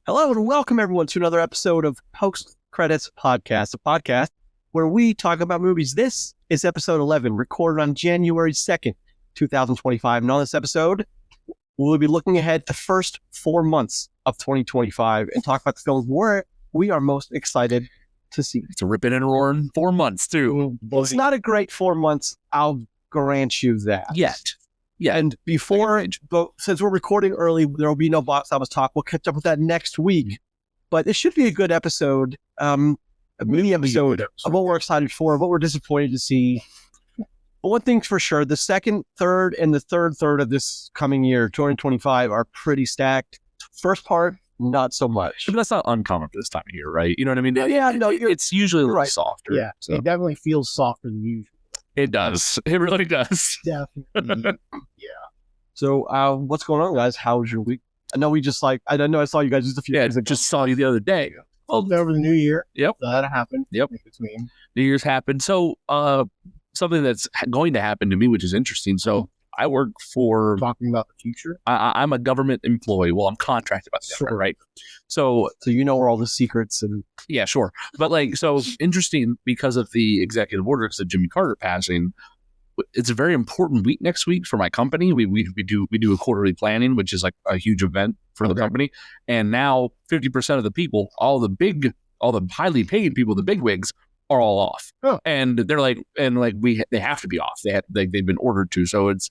Hello and welcome everyone to another episode of Post Credits Podcast, a podcast where we talk about movies. This is episode 11, recorded on January 2nd, 2025. And on this episode, we'll be looking ahead the first 4 months of 2025 and talk about the films where we are most excited to see. It's a ripping and roaring 4 months too. It's not a great 4 months, I'll grant you that. Yet. Yeah. And since we're recording early, there will be no box office talk. We'll catch up with that next week. But it should be a good episode, a mini episode of what we're excited for, what we're disappointed to see. But one thing's for sure, the second, third, and the third of this coming year, 2025, are pretty stacked. First part, not so much. But that's not uncommon for this time of year, right? You know what I mean? Yeah, no, it's usually a little softer. Yeah, so. It definitely feels softer than usual. It does. It really does. Definitely. Yeah. So, what's going on, guys? How was your week? I know I saw you guys just a few days ago. Just saw you the other day. Well, over the new year. Yep. That happened. Yep. In between. New Year's happened. So, something that's going to happen to me, which is interesting. So, I work for... Talking about the future? I'm a government employee. Well, I'm contracted by the government, right? So you know where all the secrets and... Yeah, sure. But so interesting because of the executive order, because of Jimmy Carter passing, it's a very important week next week for my company. We do a quarterly planning, which is like a huge event for the company. And now 50% of the people, all the highly paid people, the big wigs, are all off. Oh. And they're like, they have to be off. They've been ordered to. So it's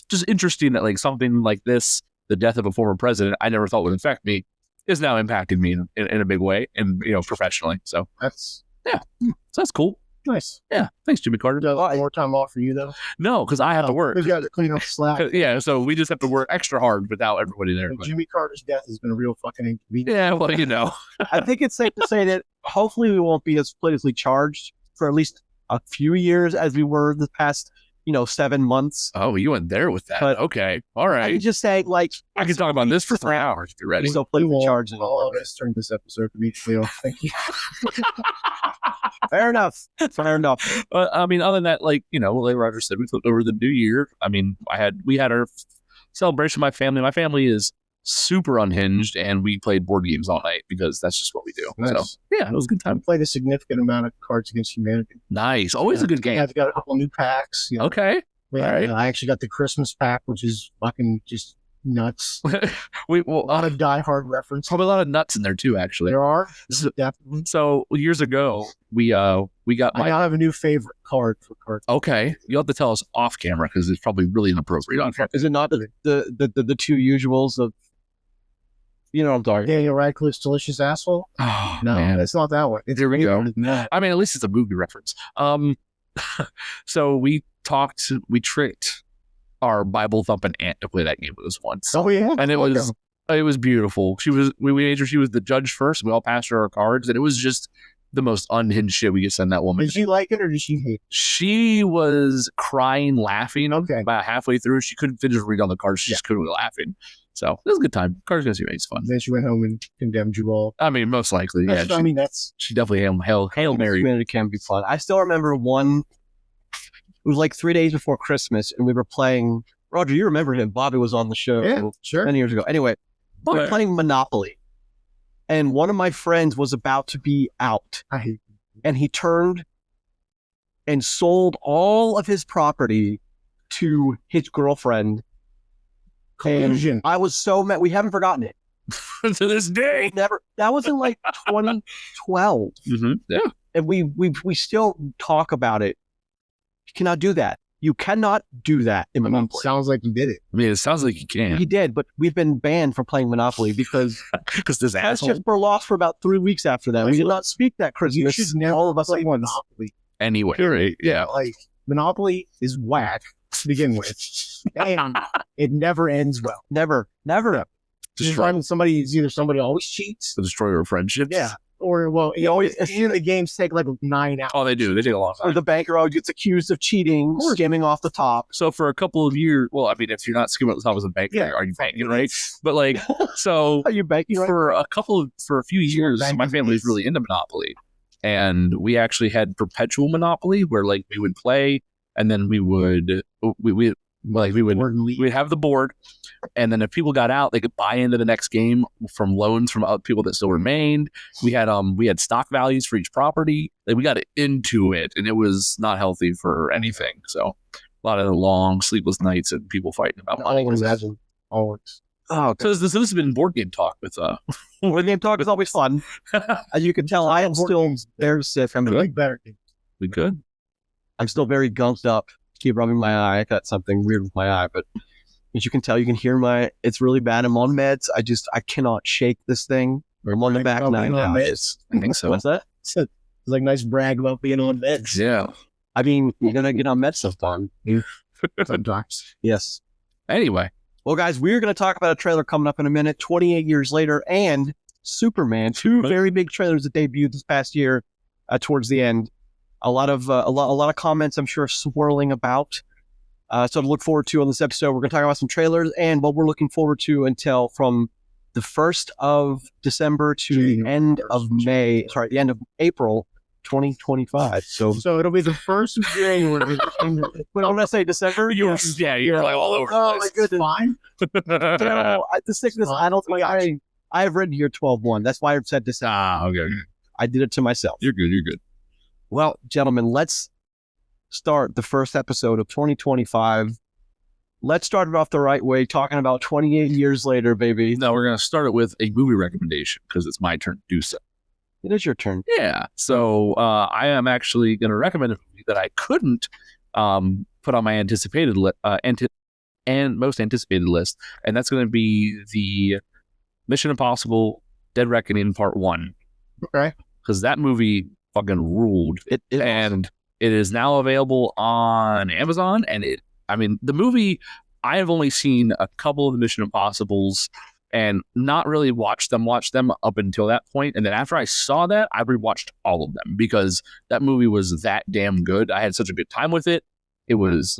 just interesting that like something like this, the death of a former president, I never thought would affect me, is now impacting me in a big way, and professionally. So that's so that's cool. Nice. Yeah, thanks, Jimmy Carter. More time off for you though? No, because I have to work. We've got to clean up the slack. Yeah, so we just have to work extra hard without everybody there. Jimmy Carter's death has been a real fucking inconvenience. Yeah, well, I think it's safe to say that hopefully we won't be as politically charged for at least a few years as we were the past 7 months. Oh, you went there with that. But okay. All right. I can just say, I can talk about this for 3 hours if you're ready. So politically charged. All of us turn this episode to be Leo. Thank you. Fair enough. I mean, other than that, like Roger said, we flipped over the new year. I mean, we had our celebration. My family is super unhinged, and we played board games all night because that's just what we do. Nice. So yeah, it was a good time. I played a significant amount of Cards Against Humanity. Nice. Always a good game. I've got a couple new packs. Okay. Yeah, all right. I actually got the Christmas pack, which is fucking just nuts. A lot of Die Hard reference. Probably a lot of nuts in there too, actually. There are. Definitely. So years ago, we got I now have a new favorite card for cards. Okay, you'll have to tell us off camera because it's probably really inappropriate on camera. Is it not the two usuals of, what I'm talking? Daniel Radcliffe's Delicious Asshole? Oh, no, man. it's not that one. There we go. I mean, at least it's a movie reference. So we tricked our Bible thumping aunt to play that game with us once. Oh yeah, and it was beautiful. We made sure she was the judge first. We all passed her our cards, and it was just the most unhinged shit we could send that woman. Did she like it or did she hate it? She was crying, laughing. Okay. About halfway through, she couldn't finish reading on the cards. She just couldn't be laughing. So it was a good time. Cards Against Humanity is fun. Then she went home and condemned you all. I mean, most likely, yeah. She definitely Hail Mary. Humanity can be fun. I still remember one. It was like 3 days before Christmas, and we were playing. Roger, you remember him? Bobby was on the show. Yeah, sure. Many years ago. Anyway, we were playing Monopoly, and one of my friends was about to be out, and he turned and sold all of his property to his girlfriend. Collusion. I was so mad. We haven't forgotten it. To this day. Never. That was in like 2012. Mm-hmm. Yeah. And we still talk about it. You cannot do that. You cannot do that in Monopoly. Sounds like you did it. I mean, it sounds like you can. He did, but we've been banned from playing Monopoly because this asshole. just were lost for about 3 weeks after that. We did not speak that Christmas. You should never all of us play Monopoly. Anyway. Right. Yeah. Like, Monopoly is whack to begin with. And it never ends well. Never. Just finding somebody, either somebody always cheats. The destroyer of friendships. Yeah. Or, well, the games take like 9 hours. Oh, they do. They take a long time. Or the banker always gets accused of cheating, skimming off the top. So for a couple of years, well, I mean, if you're not skimming off the top as a banker, are you banking, right? But like, so are you banking right? for a few years, my family was really into Monopoly. And we actually had perpetual Monopoly where like we would play and then we would like we'd have the board, and then if people got out, they could buy into the next game from loans from other people that still remained. We had stock values for each property. Like we got into it, and it was not healthy for anything. So a lot of long sleepless nights and people fighting about money. I can imagine. Always. Oh, So this has been board game talk with board game talk is always fun. As you can tell, I am still very sick. I'm better. we good. I'm still very gunked up. Keep rubbing my eye. I got something weird with my eye, but as you can tell, you can hear it's really bad. I'm on meds. I cannot shake this thing. I'm on the back 9 hours. I think so. What's that? It's like nice brag about being on meds. Yeah. I mean, you're going to get on meds sometime. Sometimes. Yes. Anyway. Well, guys, we're going to talk about a trailer coming up in a minute, 28 years later, and Superman, two very big trailers that debuted this past year towards the end. A lot of comments, I'm sure, swirling about. So to look forward to on this episode, we're going to talk about some trailers and what we're looking forward to until from the 1st of December to the end of the end of April 2025. So it'll be the 1st of January. But I'm going to say December. You're like all over. Oh my goodness. Fine. The sickness, I don't think I have written here 12/1. That's why I said December. Okay. I did it to myself. You're good. Well, gentlemen, let's start the first episode of 2025. Let's start it off the right way, talking about 28 years later, baby. No, we're going to start it with a movie recommendation because it's my turn to do so. It is your turn. Yeah. So I am actually going to recommend a movie that I couldn't put on my anticipated and most anticipated list, and that's going to be the Mission Impossible Dead Reckoning Part 1. Okay. Because that movie fucking ruled. It is now available on Amazon, and the movie, I have only seen a couple of the Mission Impossibles and not really watched them up until that point. And then after I saw that, I rewatched all of them because that movie was that damn good. I had such a good time with it. It was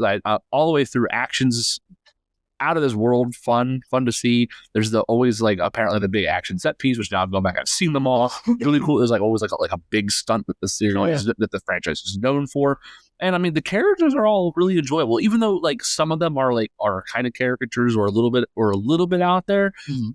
all the way through, actions out of this world, fun to see. There's always apparently the big action set piece, which now I've gone back, I've seen them all. Really cool. There's always a big stunt that the series that the franchise is known for. And I mean, the characters are all really enjoyable, even though some of them are kind of caricatures or a little bit out there. Mm-hmm.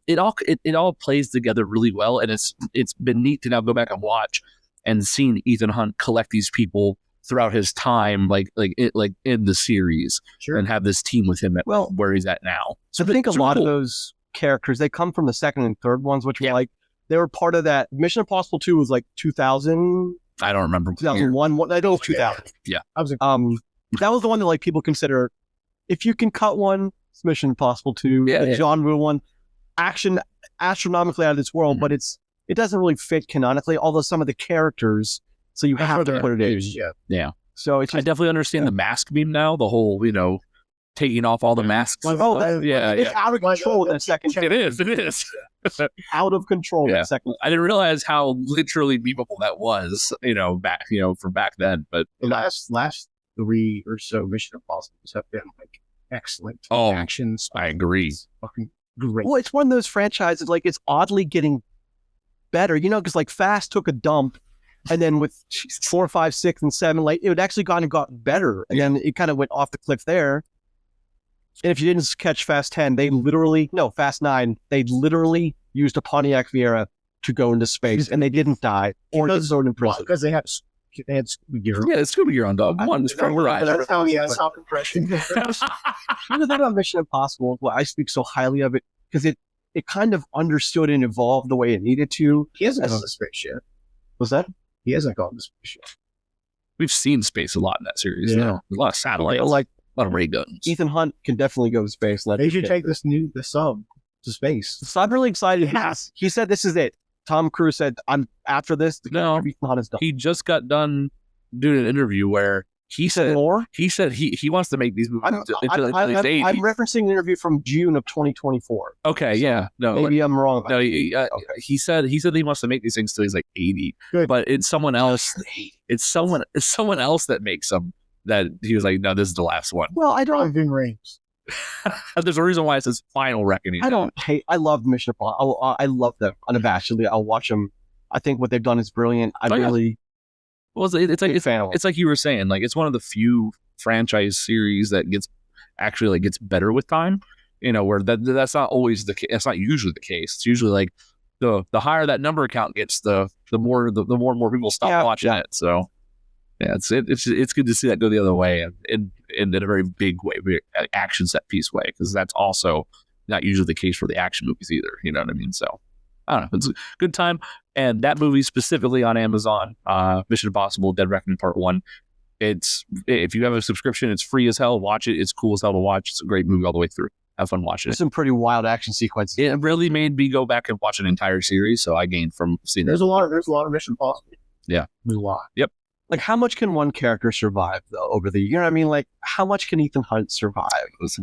It all plays together really well, and it's been neat to now go back and watch and seeing Ethan Hunt collect these people throughout his time, in the series, sure, and have this team with him at where he's at now. So I think a lot of those characters, they come from the second and third ones, which were they were part of that. Mission Impossible 2 was 2000. I don't remember. 2001. I know 2000. Yeah. That was the one that people consider, if you can cut one, it's Mission Impossible 2. The John Woo one, action astronomically out of this world, but it doesn't really fit canonically. Although some of the characters. So you have to put it in. Yeah. So I definitely understand the mask meme now. The whole, taking off all the masks. It's out of control in a second. It is. Out of control in a second. I didn't realize how literally memeable that was, back, from back then. But the last 3 or so Mission Impossibles have been excellent. Actions. I agree. It's fucking great. Well, it's one of those franchises, it's oddly getting better, because Fast took a dump. And then with 4, 5, 6, and 7, it had actually got better. And then it kind of went off the cliff there. And if you didn't catch Fast 10, Fast 9, they literally used a Pontiac Viera to go into space, and they didn't die or get thrown in prison. Because they had scuba gear. Yeah, it's scuba gear on dog. That's how he has self-impression. The thing about Mission Impossible, I speak so highly of it, because it kind of understood and evolved the way it needed to. He hasn't gone to space yet. Was that? He hasn't gone to space yet. We've seen space a lot in that series. Yeah. There's a lot of satellites, a lot of ray guns. Ethan Hunt can definitely go to space. They should take the sub to space. So I'm really excited. Yes. He said this is it. Tom Cruise said, "I'm after this." Ethan Hunt is done. He just got done doing an interview where he said he wants to make these movies until he's 80. I'm referencing an interview from June of 2024. Okay, yeah, no, maybe I'm wrong. He said he wants to make these things till he's 80. Good. But it's someone else. It's someone else that makes them. That he was like, no, this is the last one. Well, I don't. Rings. There's a reason why it says Final Reckoning. I love Mission Impossible. I love them unabashedly. I'll watch them. I think what they've done is brilliant. It's like you were saying, it's one of the few franchise series that gets actually like gets better with time. Where that's not always the case. That's not usually the case. It's usually like the higher that number count gets, the more and more people stop watching it. So yeah, it's good to see that go the other way and in a very big way, action set piece way, because that's also not usually the case for the action movies either. You know what I mean? So I don't know. It's a good time. And that movie specifically on Amazon, Mission Impossible: Dead Reckoning Part 1. If you have a subscription, it's free as hell. Watch it. It's cool as hell to watch. It's a great movie all the way through. Have fun watching it. Some pretty wild action sequences. It really made me go back and watch an entire series, so I gained from seeing There's a lot of Mission Impossible. Yeah. There's a lot. Yep. Like, how much can one character survive, though, over the year? You know what I mean? Like, how much can Ethan Hunt survive?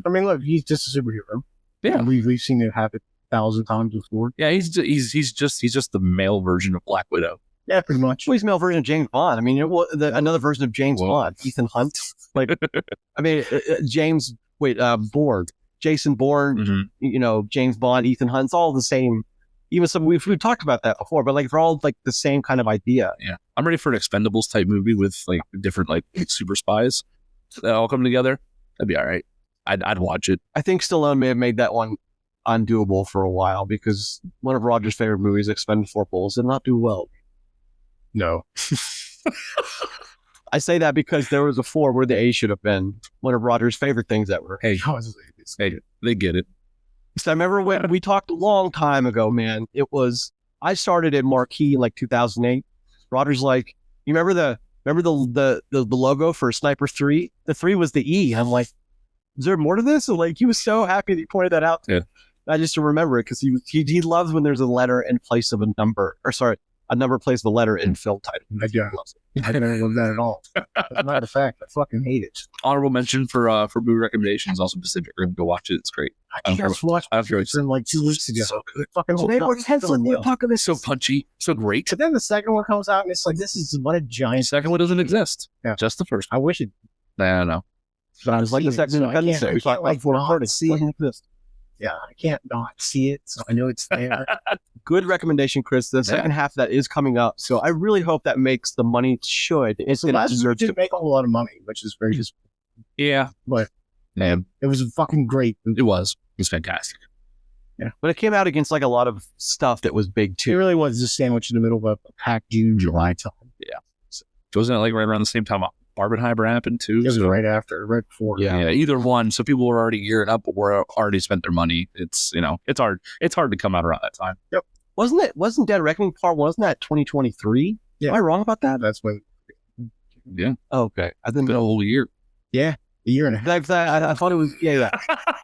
I mean, look, he's just a superhero. Yeah. We've seen it happen 1,000 times before. Yeah, he's just the male version of Black Widow. Yeah, pretty much. Well, he's male version of James Bond. I mean, another version of James Bond, Ethan Hunt. Like, I mean, Bourne, Jason Bourne, James Bond, Ethan Hunt, it's all the same. Even we've talked about that before, but like they're all like the same kind of idea. Yeah, I'm ready for an Expendables type movie with like different like super spies that all come together. That'd be all right. I'd watch it. I think Stallone may have made that one undoable for a while because one of Roger's favorite movies, Expendables, did not do well. No. I say that because there was a 4 where the A should have been one of Roger's favorite things ever. Hey, they get it. So I remember when we talked a long time ago, man. I started at Marquee like 2008. Roger's like, you remember the logo for Sniper 3? The 3 was the E. I'm like, is there more to this? And like, he was so happy that he pointed that out. Yeah. I just remember it because he loves when there's a letter in place of a number, a number place of a letter in film title. I don't love that at all. As a matter of fact, I fucking hate it. Honorable mention for movie recommendations, also Pacific Rim. Go watch it. It's great. I just watched it like 2 weeks ago. So good. Fucking So punchy. So great. But then the second one comes out and it's like, this is what a giant. Second one doesn't exist. Yeah. Just the first. I wish it. No. But I was like the second one. I can't like to see it exist. Yeah, I can't not see it, so I know it's there. Good recommendation, Chris. The second half of that is coming up, so I really hope that makes the money it should. It's the last one didn't make a whole lot of money, which is very just. Yeah, but man, it was fucking great. It was fantastic. Yeah, but it came out against like a lot of stuff that was big too. It really was just sandwiched in the middle of a packed June, July time. Yeah, so, wasn't it like right around the same time Barbenheimer happened too? It was right before. Yeah, either one. So people were already gearing up or already spent their money. It's it's hard to come out around that time. Yep. Wasn't Dead Reckoning Part 1? Wasn't that 2023? Yeah. Am I wrong about that? That's when. Yeah. Oh, okay. I think been a whole year. Yeah, a year and a half. I thought it was it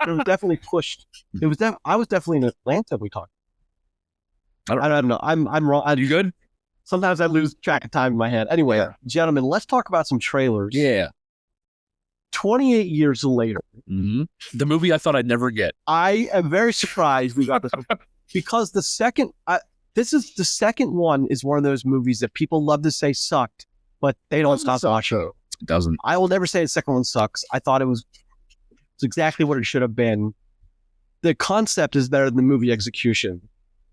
was definitely pushed. It was I was definitely in Atlanta. We talked. I don't know. I'm wrong. You good? Sometimes I lose track of time in my head. Anyway, gentlemen, let's talk about some trailers. Yeah. 28 years later. Mm-hmm. The movie I thought I'd never get. I am very surprised we got this because the second one is one of those movies that people love to say sucked, but they don't stop watching. It doesn't. I will never say the second one sucks. I thought it's exactly what it should have been. The concept is better than the movie execution,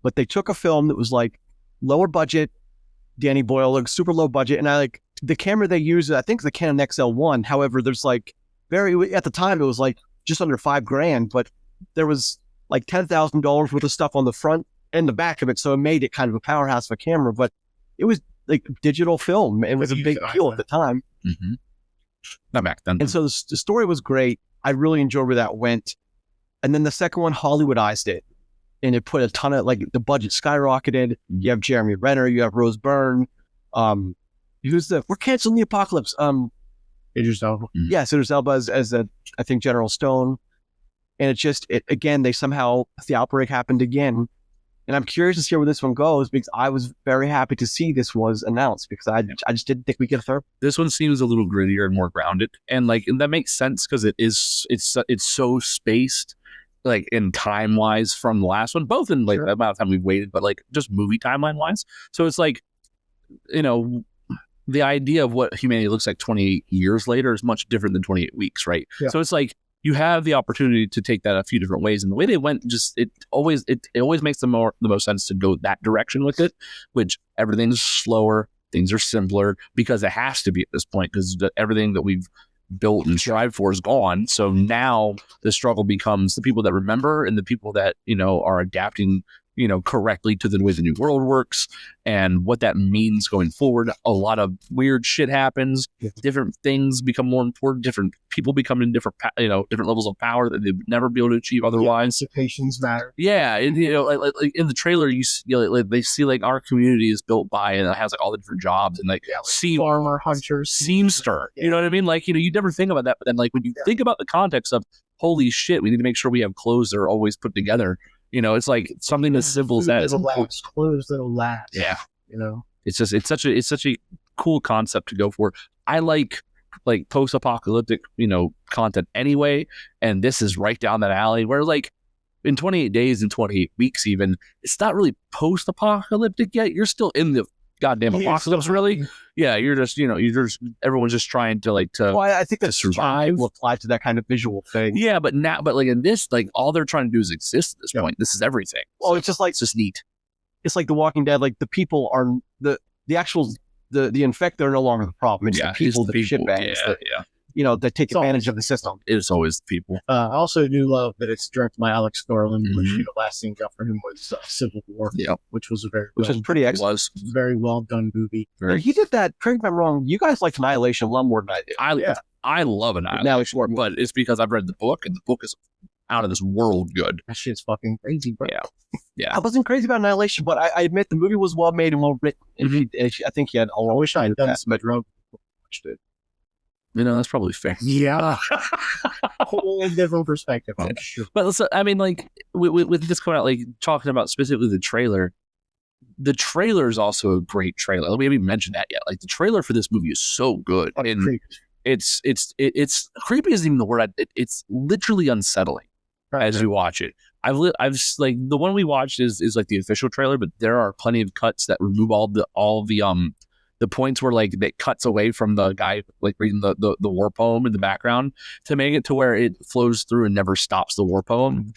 but they took a film that was like lower budget. Danny Boyle looks super low budget, and I like the camera they use. I think the Canon XL1. However, there's like at the time it was like just under $5,000, but there was like $10,000 worth of stuff on the front and the back of it, so it made it kind of a powerhouse of a camera. But it was like digital film. It was a big deal at the time. Mm-hmm. Not back then. And so the story was great. I really enjoyed where that went. And then the second one Hollywoodized it. And it put a ton of, like, the budget skyrocketed. You have Jeremy Renner, you have Rose Byrne. We're canceling the apocalypse. Idris Elba. Yes, Idris Elba as I think General Stone. And again, the outbreak happened again. And I'm curious to see where this one goes because I was very happy to see this was announced because I just didn't think we'd get a third. This one seems a little grittier and more grounded. And that makes sense because it's so spaced. Like in time wise from the last one, both in like the amount of time we've waited, but like just movie timeline wise. So it's like, the idea of what humanity looks like 28 years later is much different than 28 weeks, right? Yeah. So it's like you have the opportunity to take that a few different ways, and the way they went, it always makes the most sense to go that direction with it, which everything's slower, things are simpler because it has to be at this point because everything that we've built and strived for is gone. So now the struggle becomes the people that remember and the people that, are adapting, correctly to the way the new world works and what that means going forward. A lot of weird shit happens. Different things become more important. Different people become in different levels of power that they would never be able to achieve otherwise. Anticipations matter. Yeah, and like in the trailer, they see like our community is built by and it has like all the different jobs and like Farmer, hunters, seamster. You know what I mean? Like you never think about that, but then like when you think about the context of holy shit, we need to make sure we have clothes that are always put together. It's like something as simple as that. Clothes that'll last. Yeah, it's it's such a cool concept to go for. I like post-apocalyptic content anyway, and this is right down that alley. Where like in 28 days and 28 weeks, even it's not really post-apocalyptic yet. You're still in the goddamn apocalypse, really. Yeah, you're just everyone's just trying to Well, I think that survive will apply to that kind of visual thing. Yeah, but like in this, like all they're trying to do is exist at this point. This is everything. Well, it's just neat. It's like The Walking Dead. Like the people are the infected are no longer the problem. It's the people, the shitbags that take advantage of the system. It's always the people. I also do love that it's directed by Alex Garland, which the last thing got for him was Civil War, which was pretty excellent. Was very well done movie. He did that. Correct me if I'm wrong. You guys liked Annihilation a lot more than I did. I love Annihilation, but it's because I've read the book, and the book is out of this world good. That shit's fucking crazy, bro. Yeah. I wasn't crazy about Annihilation, but I admit the movie was well made and well written. I think he had. I wish I had done some drug. Watched it. That's probably fair. Yeah. Whole different perspective, I'm sure. But so, I mean, like, with this coming out, like, talking about specifically the trailer is also a great trailer. We haven't even mentioned that yet. Like, the trailer for this movie is so good. And it's creepy isn't even the word. It's literally unsettling as we watch it. I've like, the one we watched is like the official trailer, but there are plenty of cuts that remove all the points where like that cuts away from the guy like reading the war poem in the background to make it to where it flows through and never stops the war poem.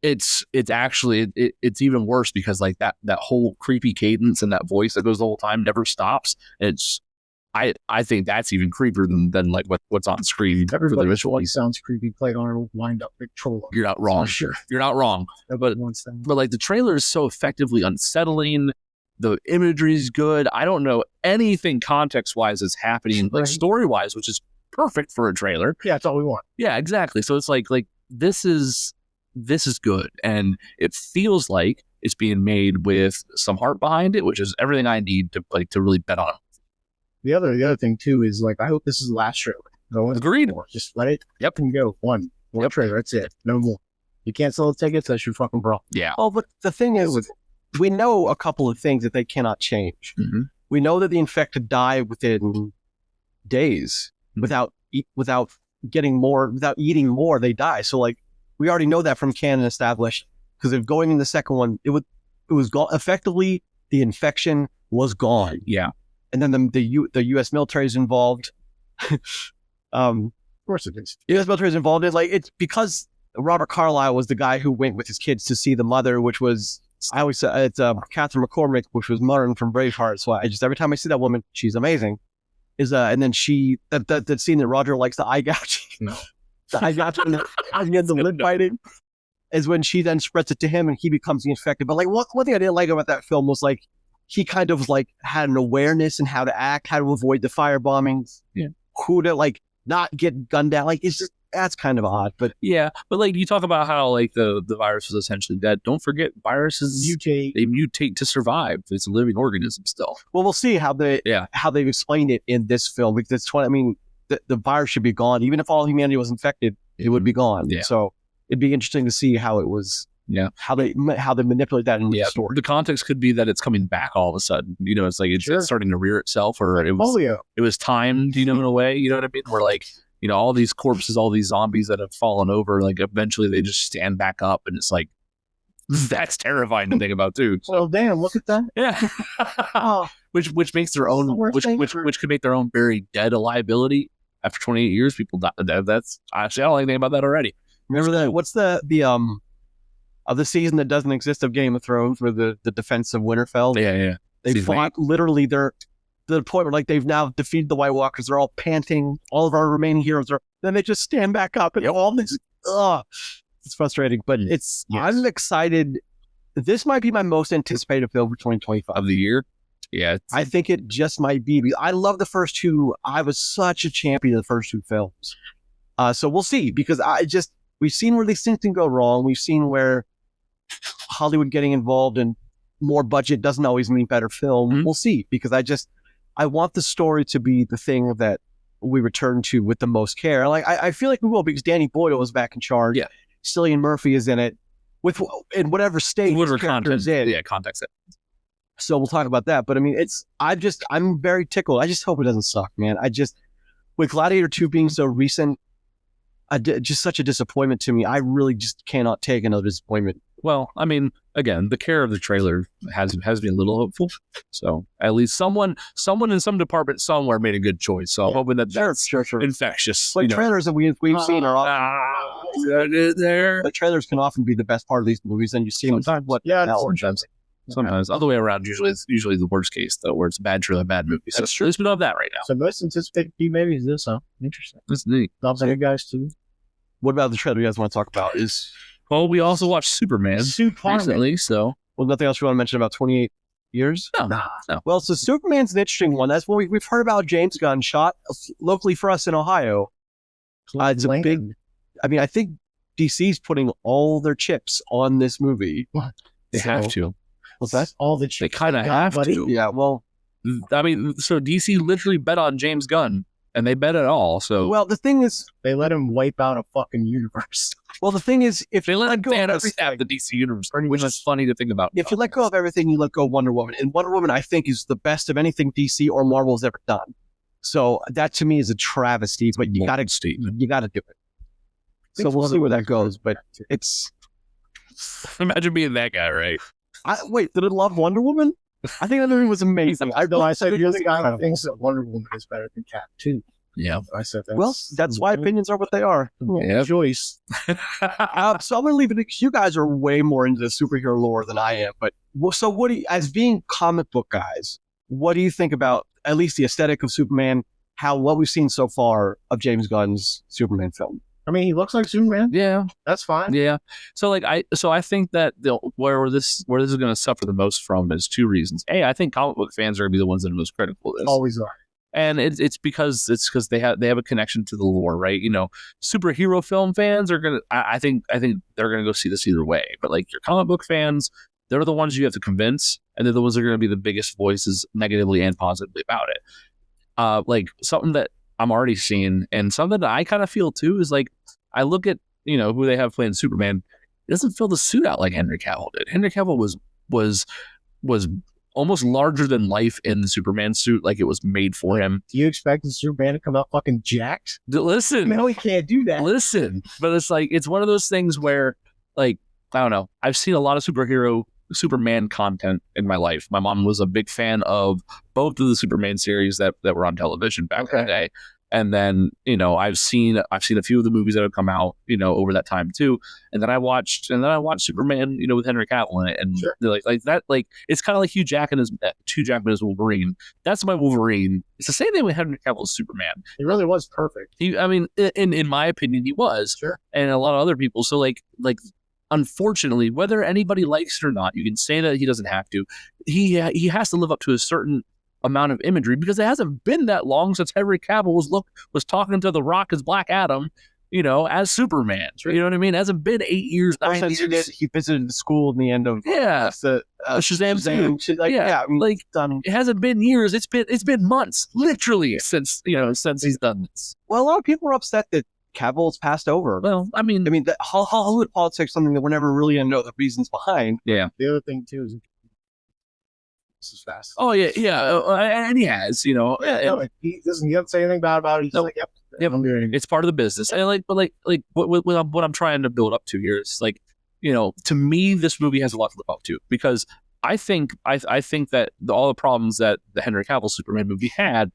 It's actually it's even worse because like that whole creepy cadence and that voice that goes the whole time never stops. I think that's even creepier than like what's on screen. Everybody visual sounds creepy. Played on a wind up Victrola. You're not wrong. Sure, you're not wrong. But like the trailer is so effectively unsettling. The imagery is good. I don't know anything context-wise that's happening, like story-wise, which is perfect for a trailer. Yeah, that's all we want. Yeah, exactly. So it's like this is good, and it feels like it's being made with some heart behind it, which is everything I need to really bet on. The other thing too is like I hope this is the last trailer. No one's agreed. More. Just let it and go. One trailer. That's it. No more. You can't sell the tickets. That's your fucking problem. Yeah. Oh, but the thing is, we know a couple of things that they cannot change. We know that the infected die within days without eating more, they die. So like we already know that from canon established, because if going in the second one, it was gone. Effectively, the infection was gone. Yeah. And then the U.S. military is involved. Of course it is. The U.S. military is involved. It's because Robert Carlyle was the guy who went with his kids to see the mother, which was. I always say it's Catherine McCormick, which was Martin from Braveheart. So I just every time I see that woman, she's amazing. And then that scene that Roger likes the eye gouge. No, the eye gouge and the lid biting is when she then spreads it to him and he becomes the infected. But like one thing I didn't like about that film was like he kind of like had an awareness in how to act, how to avoid the fire bombings, who to like not get gunned down. Like it's just. That's kind of odd, but but like you talk about how like the virus was essentially dead. Don't forget viruses mutate. They mutate to survive. It's a living organism still. Well, we'll see how they've explained it in this film, because the virus should be gone. Even if all humanity was infected, it would be gone. Yeah. So it'd be interesting to see how it was. Yeah. How they manipulate that in the story. The context could be that it's coming back all of a sudden. It's like it's starting to rear itself, or it was timed. In a way. You know what I mean? Where like. All these corpses, all these zombies that have fallen over, like eventually they just stand back up, and it's like that's terrifying to think about too. Well, damn, look at that. Yeah. Which makes their own which could make their own buried dead a liability after 28 years. People die. That's actually I don't like anything about that already. Remember that? What's the of the season that doesn't exist of Game of Thrones, where the defense of Winterfell? Yeah. They fought literally the the point where like they've now defeated the White Walkers. They're all panting. All of our remaining heroes are. Then they just stand back up and all this. It's frustrating, but I'm excited. This might be my most anticipated film for 2025 of the year. Yeah, I think it just might be. I love the first two. I was such a champion of the first two films. So we'll see, because we've seen where these things can go wrong. We've seen where Hollywood getting involved in more budget doesn't always mean better film. Mm-hmm. We'll see, because I want the story to be the thing that we return to with the most care. Like I feel like we will, because Danny Boyle is back in charge. Yeah, Cillian Murphy is in it in whatever state context. Yeah, context. So we'll talk about that. But I mean, I'm very tickled. I just hope it doesn't suck, man. With Gladiator 2 being so recent, just such a disappointment to me. I really just cannot take another disappointment. Well, I mean, again, the care of the trailer has me a little hopeful. So at least someone in some department somewhere made a good choice. So I'm hoping that's infectious. Like trailers that we've seen are often there. The trailers can often be the best part of these movies, and you see them. Sometimes other way around. Usually the worst case though, where it's a bad trailer, bad movie. So at least we don't have that right now. So most anticipated maybe is this, huh? Interesting. That's neat. Sounds like you guys too. What about the trailer you guys want to talk about? Well, we also watched Superman recently, so nothing else you want to mention about 28 years? No. Well, so Superman's an interesting one. That's what we've heard about. James Gunn shot locally for us in Ohio. It's a big. I mean, I think DC's putting all their chips on this movie. What? They have to. What's that? All the chips. They kind of have to. Yeah. Well, I mean, so DC literally bet on James Gunn, and they bet it all. So well, the thing is, they let him wipe out a fucking universe. Well, the thing is, if they let Thanos have the DC universe, which is funny to think about. If you let go of everything, you let go of Wonder Woman. And Wonder Woman, I think, is the best of anything DC or Marvel has ever done. So that to me is a travesty, but you got to do it. So we'll see where that goes. But it's imagine being that guy, right? Wait, did I love Wonder Woman? I think that movie was amazing. I said you're the guy who thinks that Wonder Woman is better than Cat 2. Yeah, I said that. Well, that's why opinions are what they are. Yeah, choice. So I'm going to leave it because you guys are way more into the superhero lore than I am. But so what do you, as being comic book guys, what do you think about at least the aesthetic of Superman? What we've seen so far of James Gunn's Superman film? I mean, he looks like Superman. Yeah, that's fine. Yeah. So I think that where this is going to suffer the most from is two reasons. A, I think comic book fans are going to be the ones that are most critical of this. Always are. And it's because they have a connection to the lore, right? You know, superhero film fans are gonna. I think they're gonna go see this either way. But like your comic book fans, they're the ones you have to convince, and they're the ones that are gonna be the biggest voices, negatively and positively, about it. Like something that I'm already seeing, and something that I kind of feel too is like I look at who they have playing Superman. It doesn't fill the suit out like Henry Cavill did. Henry Cavill was almost larger than life in the Superman suit, like it was made for him. Do you expect the Superman to come out fucking jacked? Listen. No, he can't do that. Listen. But it's one of those things where, like, I don't know. I've seen a lot of Superman content in my life. My mom was a big fan of both of the Superman series that were on television back in the day. And then, I've seen a few of the movies that have come out, over that time too. And then I watched Superman, with Henry Cavill in it. And sure. like that, it's kind of like Hugh Jackman as Wolverine. That's my Wolverine. It's the same thing with Henry Cavill as Superman. He really was perfect. In my opinion, he was. Sure. And a lot of other people. So unfortunately, whether anybody likes it or not, you can say that he doesn't have to. He has to live up to a certain amount of imagery, because it hasn't been that long since Henry Cavill was talking to The Rock as Black Adam, as Superman. You know what I mean? It hasn't been 8 years. 9 years. He visited the school in the end of Shazam. Done. It hasn't been years. It's been months, literally, since he's done this. Well, a lot of people are upset that Cavill's passed over. Well, I mean, the Hollywood politics, something that we're never really going to know the reasons behind. Yeah. The other thing too is this is fast. Oh yeah, and he has, he doesn't say anything bad about it. He's like, yep, I'm doing it. It's part of the business. And what I'm trying to build up to here is to me, this movie has a lot to live up to, because I think that all the problems that the Henry Cavill Superman movie had,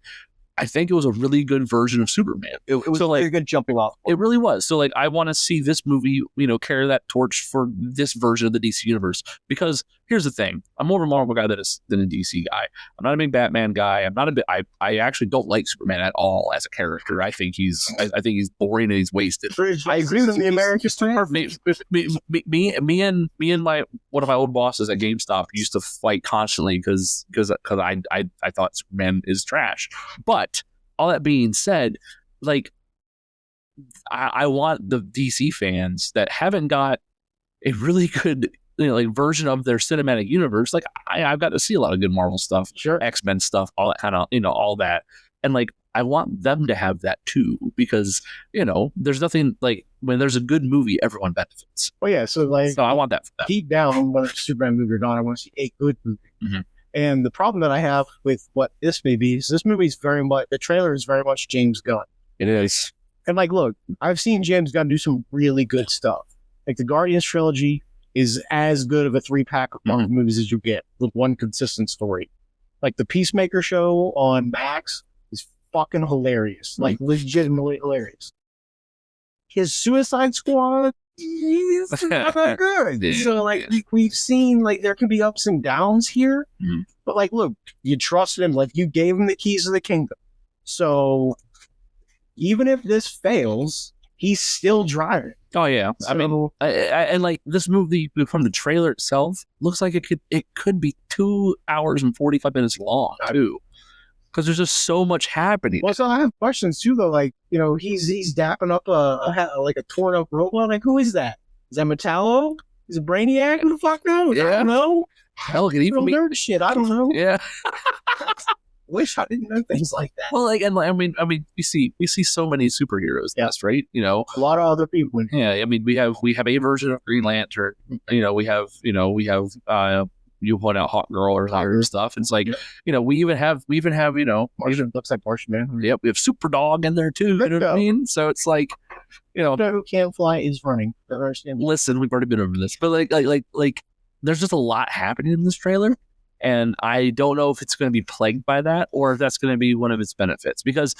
I think it was a really good version of Superman. It was a very good jumping off point. It really was. So I want to see this movie, carry that torch for this version of the DC universe, because here's the thing. I'm more of a Marvel guy than a DC guy. I'm not a big Batman guy. I'm not a bit. I actually don't like Superman at all as a character. I think he's boring and he's wasted. I agree with the American story. Me and one of my old bosses at GameStop used to fight constantly because I thought Superman is trash. But all that being said, like I want the DC fans that haven't got a really good like version of their cinematic universe. Like I've got to see a lot of good Marvel stuff, Sure. X-Men stuff, all that kind of all that, and like I want them to have that too because there's nothing like when there's a good movie, everyone benefits. Oh yeah, so I want that for them. Deep down, whether it's Superman movie or not, I want to see a good movie. Mm-hmm. And the problem that I have with what this movie is, the trailer is very much James Gunn. It is. And like, look, I've seen James Gunn do some really good stuff. Like the Guardians trilogy is as good of a 3-pack of Marvel movies as you get with one consistent story. Like the Peacemaker show on Max is fucking hilarious. Like legitimately hilarious. His Suicide Squad is not that good. Yeah. So like we've seen like there can be ups and downs here. Mm-hmm. But like look, you trusted him, like you gave him the keys to the kingdom. So even if this fails, he's still driving. Oh yeah, So, I mean, and like this movie from the trailer itself looks like it could be 2 hours and 45 minutes long too, because there's just so much happening. well, so I have questions too, though. Like he's dapping up a torn up robot. Like who is that? Is that Metallo? Is it Brainiac? Who the fuck knows? I Yeah. don't know. Hell, it even Real be, nerd shit. I don't know. yeah. Wish I didn't know things like that. Well, like, and like, I mean, we see so many superheroes. Yeah. Yes, right? A lot of other people. Yeah. I mean, we have a version of Green Lantern. We have you point out Hawk Girl or other stuff. It's like we even have Martian looks like Martian Man. Yep, we have Super Dog in there too. You know what I mean? So it's like Who can't fly is running. I don't understand. listen, we've already been over this, but like there's just a lot happening in this trailer. And I don't know if it's going to be plagued by that or if that's going to be one of its benefits. Because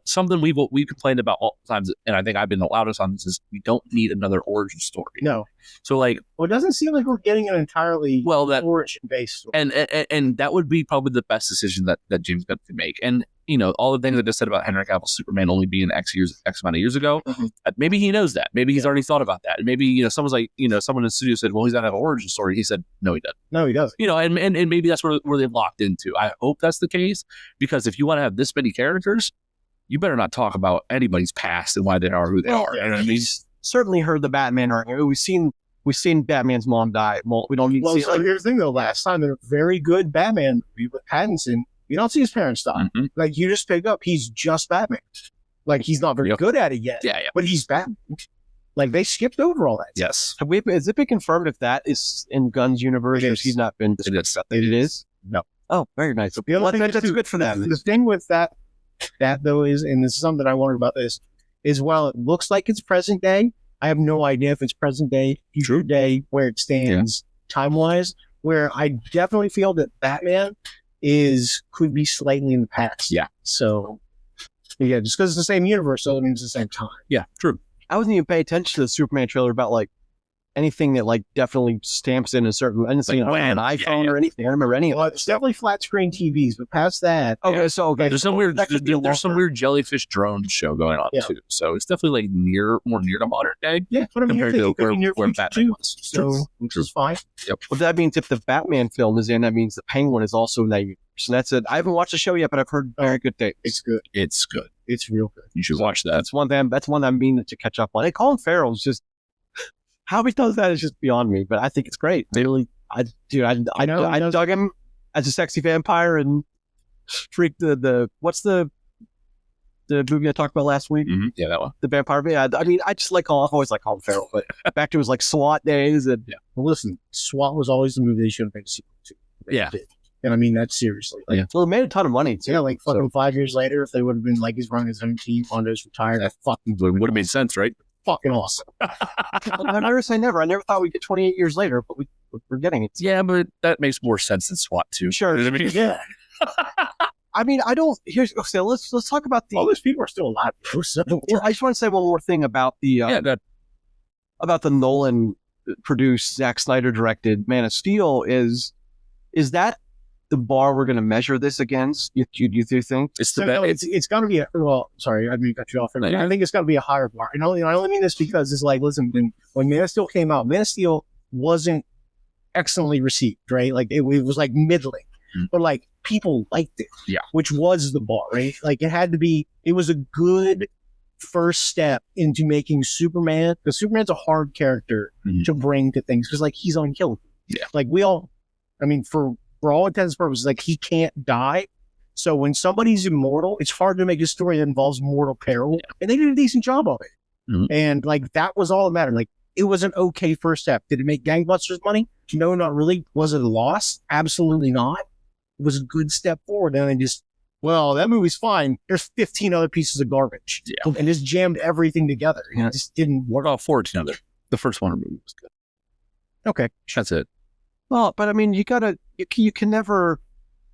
something we complained about all the times, and I think I've been the loudest on this, is we don't need another origin story. No. So like, Well, it doesn't seem like we're getting an entirely origin based story. and that would be probably the best decision that James Gunn could make. And all the things I just said about Henry Cavill's Superman only being X amount of years ago, maybe he knows that. Maybe he's already thought about that. And maybe someone's like, someone in the studio said, well, he's not have an origin story. He said, no, he doesn't. No, he doesn't. And maybe that's where they've locked into. I hope that's the case, because if you want to have this many characters, you better not talk about anybody's past and why they are who they are. You know what I mean? Certainly heard the Batman argument. We've seen Batman's mom die. Well, we don't need to see So here's the thing, though. Last time, in a very good Batman movie with Pattinson, you don't see his parents die. Mhm. Like, you just pick up, he's just Batman. Like, he's not very good at it yet. Yeah. But he's Batman. Like, they skipped over all that. Yes. Has it been confirmed if that is in Gunn's universe? It Or is. he's not been. It is. It is? No. Oh, very nice. The other thing That's is, good for them. The thing with that though is, and this is something I wondered about this, is while it looks like it's present day, I have no idea if it's present day, future day, where it stands time-wise, where I definitely feel that Batman could be slightly in the past. Yeah. So, yeah, just because it's the same universe, so it means the same time. Yeah. True. I wasn't even paying attention to the Superman trailer about like anything that like definitely stamps in a certain. I didn't see an iPhone or anything. I don't remember any of it. Well, it's definitely flat screen TVs, but past that, Okay, so There's some weird. that could be a There's some long- weird jellyfish drone show going on Yeah. too. So it's definitely like more near to modern day yeah, but I mean, compared it to could be near where future Batman too. was. So, which is fine. Well, that means if the Batman film is in, that means the Penguin is also in that universe. So that's it. I haven't watched the show yet, but I've heard very good things. It's good. It's good. It's real good. You should watch that. That's one I'm meaning to catch up on. Hey, Colin Farrell's just how he does that is just beyond me, but I think it's great. I dug him as a sexy vampire and freaked the what's the movie I talked about last week? Mhm. Yeah, that one. The vampire. Yeah, I mean, I just like I've always liked Colin Farrell, but back to his like SWAT days and Well, listen, SWAT was always the movie they should have made a sequel to. They Yeah. did. And I mean that seriously. Like, well, it made a ton of money too. yeah, like fucking 5 years later, if they would have been like he's running his own team, Hondo's retired, that fucking Would have made sense, right? fucking awesome. I never say never. I never thought we'd get 28 years later, but we're getting it. Yeah, but that makes more sense than SWAT too. Sure. You know what I mean? Yeah. I mean, I don't. Here's okay. Let's talk about the. All those people are still alive, though, so Well, I just want to say one more thing about the Yeah, that about the Nolan produced, Zack Snyder directed Man of Steel. Is that the bar we're going to measure this against? You think? It's the So, best. no, it's got to be sorry, I didn't cut you off. No, yeah. I think it's got to be a higher bar. And I only mean this because it's like, listen, when Man of Steel came out, Man of Steel wasn't excellently received, right? Like it was like middling, but like people liked it, which was the bar, right? Like it was a good first step into making Superman, because Superman's a hard character to bring to things, because like he's unkillable. Yeah. Like for all intents and purposes, like he can't die. So when somebody's immortal, it's hard to make a story that involves mortal peril. And they did a decent job of it. And like that was all that mattered. Like it was an okay first step. Did it make gangbusters money? No, not really. Was it a loss? Absolutely not. It was a good step forward. And then that movie's fine. There's 15 other pieces of garbage. Yeah. And just jammed everything together. It just didn't work. Well, 14 other. The first Wonder movie was good. Okay. That's it. Well, but I mean, you can never.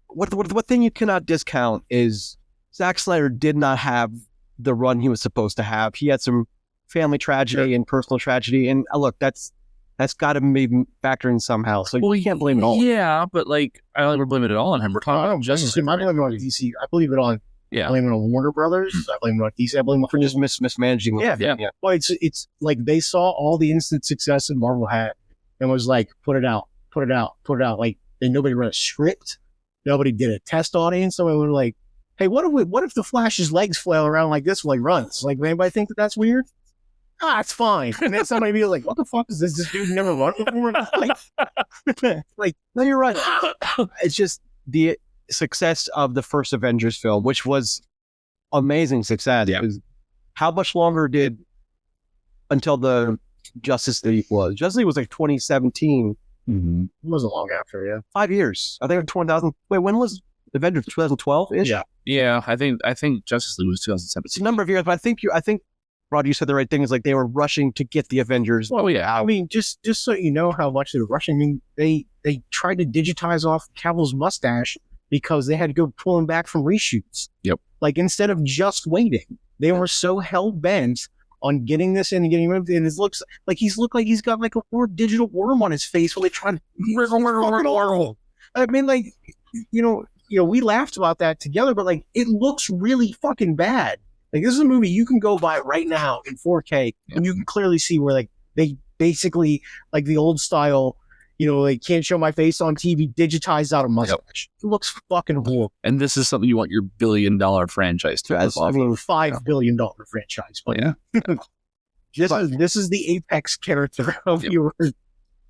What thing you cannot discount is Zack Snyder did not have the run he was supposed to have. He had some family tragedy and personal tragedy, and look, that's got to be factored in somehow. So you can't blame it all. Yeah, but like I don't ever blame it at all on him. We're talking about Justice League. I blame it on DC. I believe it on. Yeah. I blame it on Warner Brothers. I blame it on DC. I blame it for just mismanaging. Yeah. Well, it's like they saw all the instant success that Marvel had and was like, put it out. Like, and nobody read a script. Nobody did a test audience. Somebody was like, hey, what if the Flash's legs flail around like this while he runs? Like, anybody think that's weird? It's fine. And then somebody be like, what the fuck is this? This dude never run before? Like, no, you're right. It's just the success of the first Avengers film, which was amazing success. Yeah. How much longer until the Justice League was? Justice League was like 2017. It wasn't long after, yeah. 5 years. I think 20,000. Wait, when was Avengers? 2012-ish? Yeah. I think Justice League was 2017. It's a number of years, but I think, Rod, you said the right thing. Is like they were rushing to get the Avengers. Well, yeah. I mean, just so you know how much they were rushing. I mean, they tried to digitize off Cavill's mustache because they had to go pull him back from reshoots. Yep. Like instead of just waiting, they were so hell bent on getting this in and getting rid of it. And it looks like he's got like a digital worm on his face while they try to. I mean, like, you know, we laughed about that together, but like, it looks really fucking bad. Like, this is a movie you can go buy right now in 4K, and you can clearly see where like they basically like the old style. You know, like can't show my face on TV, digitized out a mustache. It looks fucking horrible. And this is something you want your $1 billion franchise to live off. I mean, $5 billion franchise. But this is the apex character of your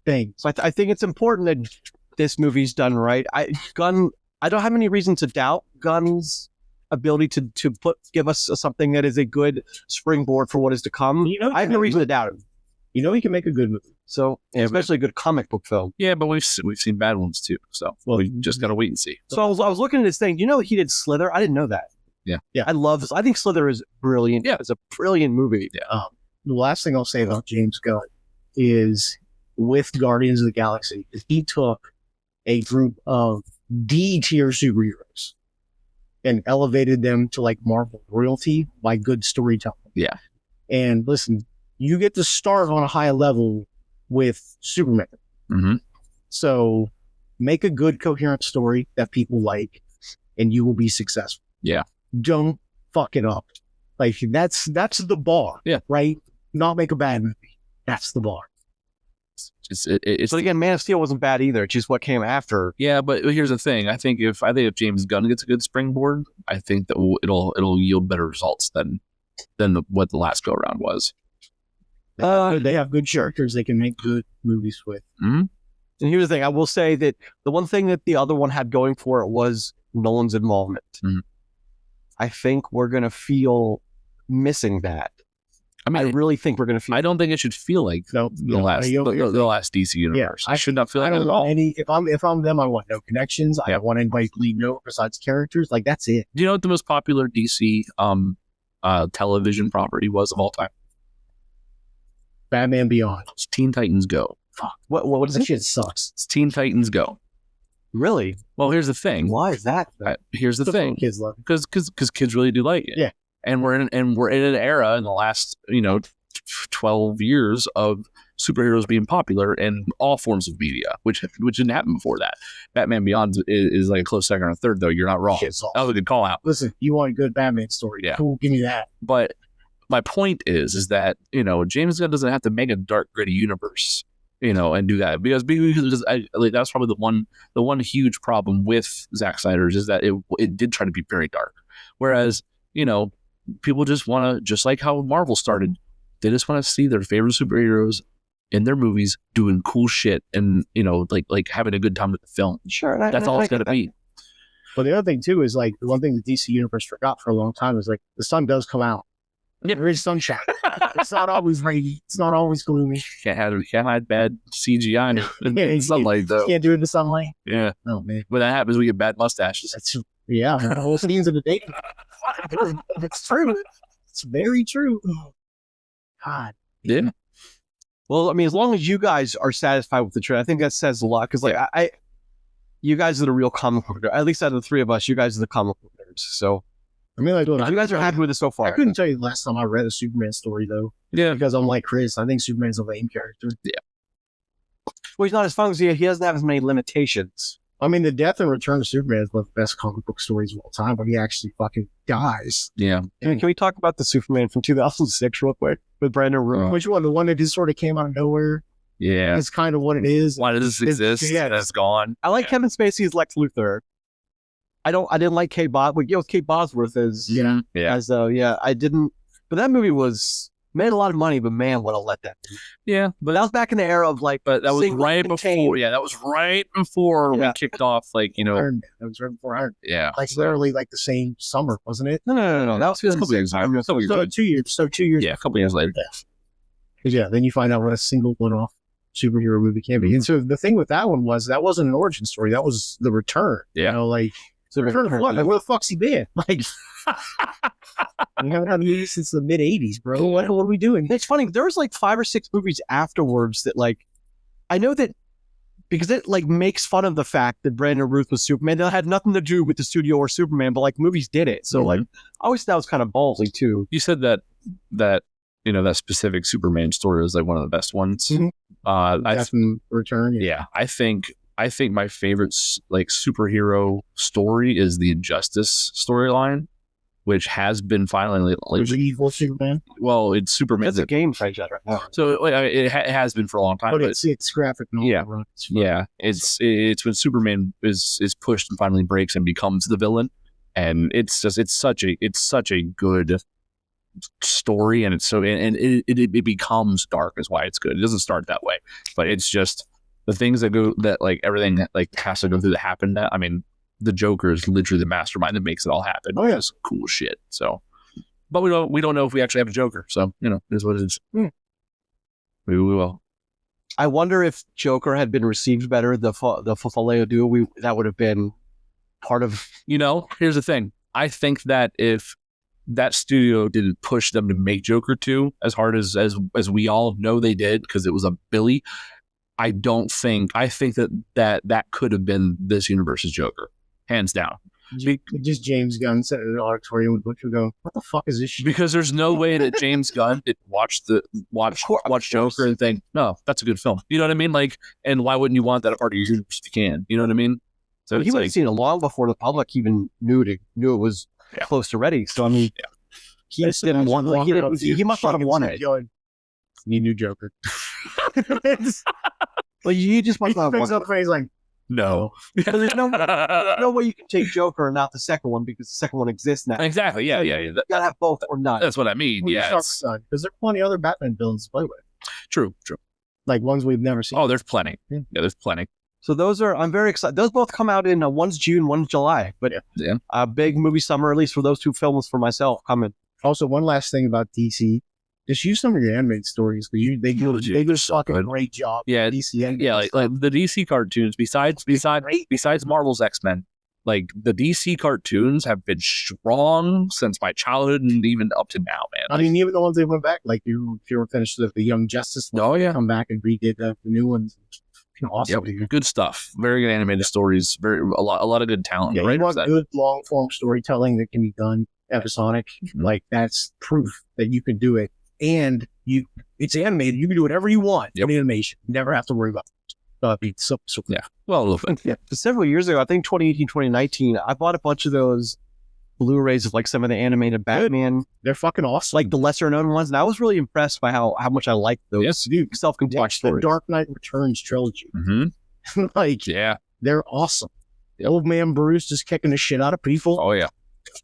thing. So I think it's important that this movie's done right. I don't have any reason to doubt Gunn's ability to give us something that is a good springboard for what is to come. You know, I have no reason to doubt him. You know, he can make a good movie. So, especially a good comic book film. Yeah, but we've seen bad ones too. So, we just got to wait and see. So I was looking at this thing. You know, he did Slither. I didn't know that. Yeah. I think Slither is brilliant. Yeah, it's a brilliant movie. Yeah. The last thing I'll say about James Gunn is with Guardians of the Galaxy, he took a group of D-tier superheroes and elevated them to like Marvel royalty by good storytelling. Yeah. And listen, you get to start on a high level with Superman. Mm-hmm. So make a good, coherent story that people like, and you will be successful. Yeah. Don't fuck it up. Like that's the bar. Yeah. Right? Not make a bad movie. That's the bar. But again, Man of Steel wasn't bad either. It's just what came after. Yeah, but here's the thing. I think if James Gunn gets a good springboard, I think that it'll yield better results than what the last go around was. They have good characters they can make good movies with. Mm-hmm. And here's the thing. I will say that the one thing that the other one had going for it was Nolan's involvement. Mm-hmm. I think we're going to feel missing that. I mean, I really think we're going to feel. I don't think it should feel like the last DC universe. Yeah, I should not feel like that at all. If I'm them, I want no connections. I don't want anybody to leave no besides characters. Like that's it. Do you know what the most popular DC television property was of all time? Batman Beyond. It's Teen Titans Go. Fuck. What is that? Shit sucks. It's Teen Titans Go. Really? Well, here's the thing. Why is that? Here's the thing. Kids love it. Because kids really do like it. Yeah. And we're in an era in the last 12 years of superheroes being popular in all forms of media, which didn't happen before that. Batman Beyond is like a close second or third, though. You're not wrong. Shit's awesome. That was a good call out. Listen, you want a good Batman story? Yeah. Cool, give me that. But my point is that, you know, James Gunn doesn't have to make a dark, gritty universe, you know, and do that because that's probably the one huge problem with Zack Snyder's is that it did try to be very dark, whereas, you know, people just want to, just like how Marvel started, they just want to see their favorite superheroes in their movies doing cool shit and, you know, like having a good time with the film. Sure, That's all it's gonna be. But the other thing too is like the one thing the DC universe forgot for a long time is like the sun does come out. Yeah. There is sunshine. It's not always rainy. It's not always gloomy. Can't have bad CGI in Yeah, sunlight though. Can't do it in the sunlight. Yeah, Oh man, when that happens, we get bad mustaches. that's yeah. The whole scenes of the day. It's true. It's very true. God. Yeah, Well, I mean, as long as you guys are satisfied with the trailer, I think that says a lot. Because like I, you guys are the real comic book nerds. At least out of the three of us, you guys are the comic book nerds. So I mean, like, look, you guys are happy with it so I far. couldn't tell you the last time I read a Superman story though, yeah. because I'm like Chris. I think Superman's a lame character. Well, he's not as fun as he doesn't have as many limitations. I mean, the death and return of Superman is one of the best comic book stories of all time, but he actually fucking dies. Yeah. Can we talk about the Superman from 2006 real quick with Brandon Root? Which one? The one that just sort of came out of nowhere. Yeah. It's kind of what it is. Why does this exist? yeah. And it's gone. I like Kevin Spacey as Lex Luthor. I didn't like Kate Bosworth as Yeah. Yeah. I didn't. But that movie made a lot of money, but man, what a letdown. Yeah. But that was back in the era of like, But that was single right contained. before. Yeah, that was right before Yeah. we kicked off. Like, you know. Iron Man. That was right before Iron Man. Yeah. Like literally like the same summer, wasn't it? No. That was A couple years later. So 2 years. So 2 years. Yeah, a couple years later. Yeah. Then you find out what a single one-off superhero movie can be. And so the thing with that one was that wasn't an origin story. That was the return. Yeah. You know, like the return of what? Like, where the fuck's he been? Like we haven't had a movie since the mid '80s, bro. What are we doing? It's funny. There was like 5 or 6 movies afterwards that like, I know that because it like makes fun of the fact that Brandon Routh was Superman. That had nothing to do with the studio or Superman, but like movies did it. So like, I always thought it was kind of ballsy too. You said that you know that specific Superman story was like one of the best ones. Mhm. Death and return. Yeah, I think my favorite like superhero story is the Injustice storyline, which has been finally There's evil Superman. well, it's Superman. That's a game franchise right now. So it has been for a long time. But But it's graphic novel. Yeah. Right? yeah, it's when Superman is pushed and finally breaks and becomes the villain, and it's such a good story, and it's so and it becomes dark is why it's good. It doesn't start that way, but it's just the things that like everything that like has to go through that happened. I mean, the Joker is literally the mastermind that makes it all happen. Oh, yeah. It's cool shit. So, but we don't know if we actually have a Joker. So you know, it is what it is. Mm. We will. I wonder if Joker had been received better, the Fafaleo duo, that would have been part of. You know, here's the thing. I think that if that studio didn't push them to make Joker 2 as hard as we all know they did, because it was a Billy, I think that could have been this universe's Joker, hands down. Just James Gunn sat in an auditorium with Butcher going, "What the fuck is this shit?" Because there's no way that James Gunn did watch Joker and think, no, that's a good film. You know what I mean? Like, and why wouldn't you want that a part of your universe if you can? You know what I mean? So He would have seen it long before the public even knew it was close to ready. So I mean, he just didn't want. Like, he must not have wanted it. Need new Joker. Well, you just must not have Picks wanted up and he's like, no. There's no way you can take Joker and not the second one because the second one exists now. Exactly. Yeah. You gotta have both or not. That's what I mean. "Well, you Yeah. start with Sun," because there are plenty of other Batman villains to play with, True. like ones we've never seen. Oh, there's plenty. Yeah. Yeah, there's plenty. So I'm very excited. Those both come out in one's June, one's July. But Yeah. a big movie summer, at least for those 2 films for myself, coming. Also, one last thing about DC: just use some of your animated stories because they do such a great job. Yeah, DC animated Yeah, like the DC cartoons. Besides Marvel's X-Men, like the DC cartoons have been strong since my childhood and even up to now, man. I mean, even the ones that went back, like if you were finished with the Young Justice, Oh yeah, come back and redid the new ones. Awesome. yep, good stuff. Very good animated stories. A lot of good talent. Yeah, Right? you want good long form storytelling that can be done episodic. Like that's proof that you can do it, and it's animated. You can do whatever you want in animation. You never have to worry about it. So Yeah. Well, a little bit. Yeah. Several years ago, I think 2018, 2019, I bought a bunch of those Blu-rays of like some of the animated Batman, they're fucking awesome. like the lesser known ones. And I was really impressed by how much I liked those. Yes, dude. Self-contained Watch the stories. Dark Knight Returns trilogy. Mm-hmm. Like, Yeah. they're awesome. The old man Bruce just kicking the shit out of people. Oh yeah.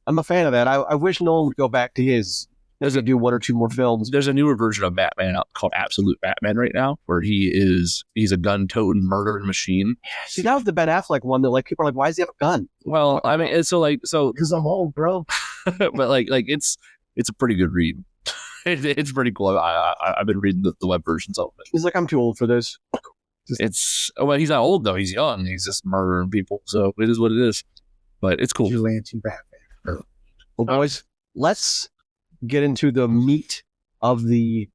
I'm a fan of that. I wish Nolan would go back to his. Does it do one or two more films? There's a newer version of Batman out called Absolute Batman right now, where he's a gun-toting murdering machine. See, that was the Ben Affleck one that like people are like, why does he have a gun? Well, I mean, it's so, Because I'm old, bro. but like it's a pretty good read. It's pretty cool. I've been reading the web versions of it. He's like, I'm too old for this. Well, he's not old though. He's young. He's just murdering people. So it is what it is. But it's cool. Vigilante Batman. Well, boys, let's get into the meat of the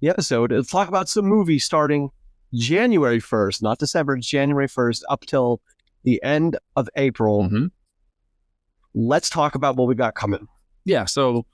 episode. Let's talk about some movies starting January 1st, not December, January 1st up till the end of April. Mm-hmm. Let's talk about what we got coming. Yeah. So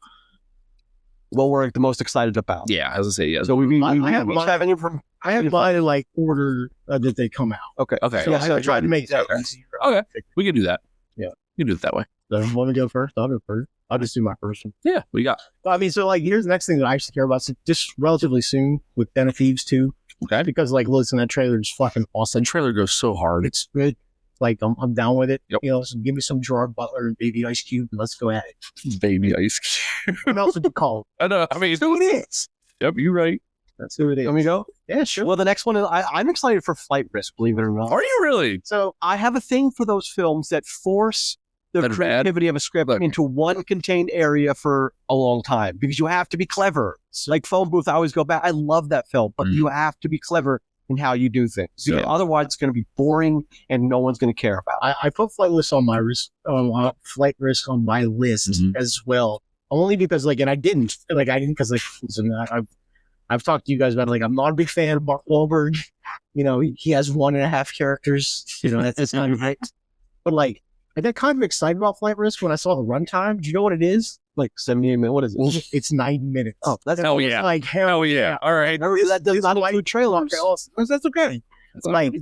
what we're the most excited about. yeah, as I say, yeah. So we I have each mine. have any from. I have mine like order that they come out. Okay. Okay. Yeah, I tried to make that Okay. easier. Okay. We can do that. Yeah. We can do it that way. So, want me to go first? I'll go first. I'll just do my first one. Yeah. We got. I mean, so like, here's the next thing that I actually care about. So just relatively soon with Den of Thieves 2. Okay. Because like, listen, that trailer is fucking awesome. The trailer goes so hard. It's good. Like, I'm down with it. Yep. You know, so give me some Gerard Butler and Baby Ice Cube and let's go at it. Baby Ice Cube. What else would you call it? I know. I mean, That's who it is. yep. You're right. That's who it is. Let me go. Yeah, sure. Well, the next one is I'm excited for Flight Risk. Believe it or not. Are you really? So I have a thing for those films that force the That are bad? creativity of a script Okay. into one contained area for a long time because you have to be clever. Like Phone Booth, I always go back. I love that film, but you have to be clever in how you do things. Because Yeah. otherwise, it's going to be boring and no one's going to care about it. I put Flight Risk on my list, Flight Risk on my list Mhm. as well. Only because like, and I didn't because like, listen, I've talked to you guys about it, like, I'm not a big fan of Mark Wahlberg. You know, he has 1.5 characters. You know, that's kind of right. But like, I got kind of excited about Flight Risk when I saw the runtime. Do you know what it is? Like 78 minutes. What is it? It's 90 minutes. Oh, that's Hell It's yeah. like hell yeah. All right. that does not include trailers. That's okay. It's like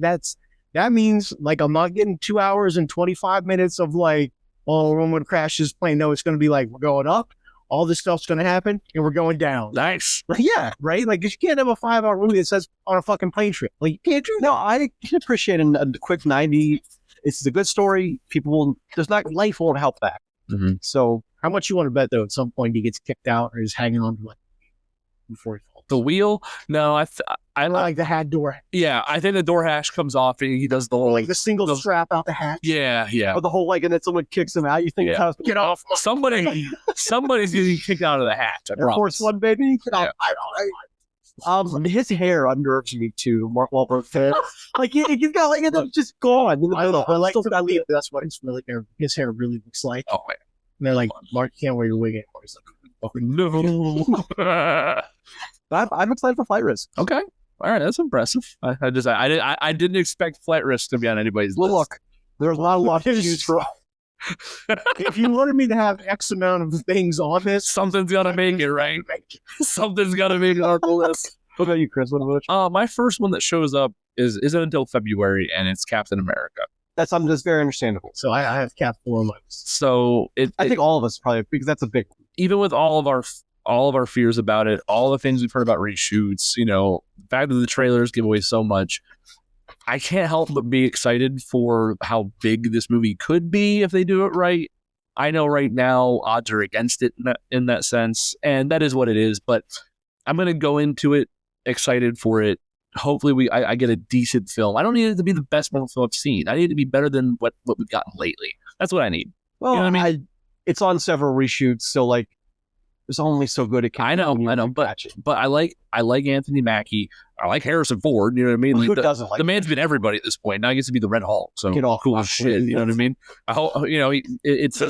that means like I'm not getting 2 hours and 25 minutes of like, oh, we're going to crash this plane. No, it's going to be like we're going up. All this stuff's going to happen, and we're going down. Nice. Like, yeah, right? Like, 'cause you can't have a 5-hour movie that says on a fucking plane trip. Like, you can't do that. No, I can appreciate a quick 90. It's a good story. People will, there's not, life won't help that. Mm-hmm. So How much you want to bet, though, at some point he gets kicked out or is hanging on to like before he falls? The wheel? No, I Like the hat door, yeah, I think the door hash comes off and he does the whole like the single strap out the hatch. yeah. or the whole like, and then someone kicks him out. You think, Yeah. get off. Somebody's getting kicked out of the hatch. I Air Force promise. One, baby. Get Yeah. off. His hair unnerves me too. Mark Wahlberg's hair, like he's got like it's just gone. I don't know. I like Still to got believe that's what his hair really looks like. Oh man. And they're like, Mark, you can't wear your wig anymore. He's like, No. I'm excited for Flight Risk. Okay. All right, that's impressive. I didn't expect Flight Risk to be on anybody's Well, list. look, there's not a lot to choose from. if you wanted me to have X amount of things on this, Something's gotta make it, right? Something's gotta make it on the list. What about you, Chris? What about you? My first one that shows up isn't until February, and it's Captain America. That's something that's very understandable. So I have Cap 4 on my list. So I think all of us probably because that's a big one. even with all of our fears about it, all the things we've heard about reshoots, you know, the fact that the trailers give away so much, I can't help but be excited for how big this movie could be if they do it right. I know right now odds are against it in that sense, and that is what it is. But I'm gonna go into it excited for it. Hopefully, I get a decent film. I don't need it to be the best Marvel film I've seen. I need it to be better than what we've gotten lately. That's what I need. Well, You know what I mean? it's on several reshoots, so like it's only so good it can. I know, but I like Anthony Mackie. I like Harrison Ford. You know what I mean? Who Like, doesn't like the man's been everybody at this point. Now he gets to be the Red Hulk. So Get off cool my as shit. You know what I mean? I hope you know it's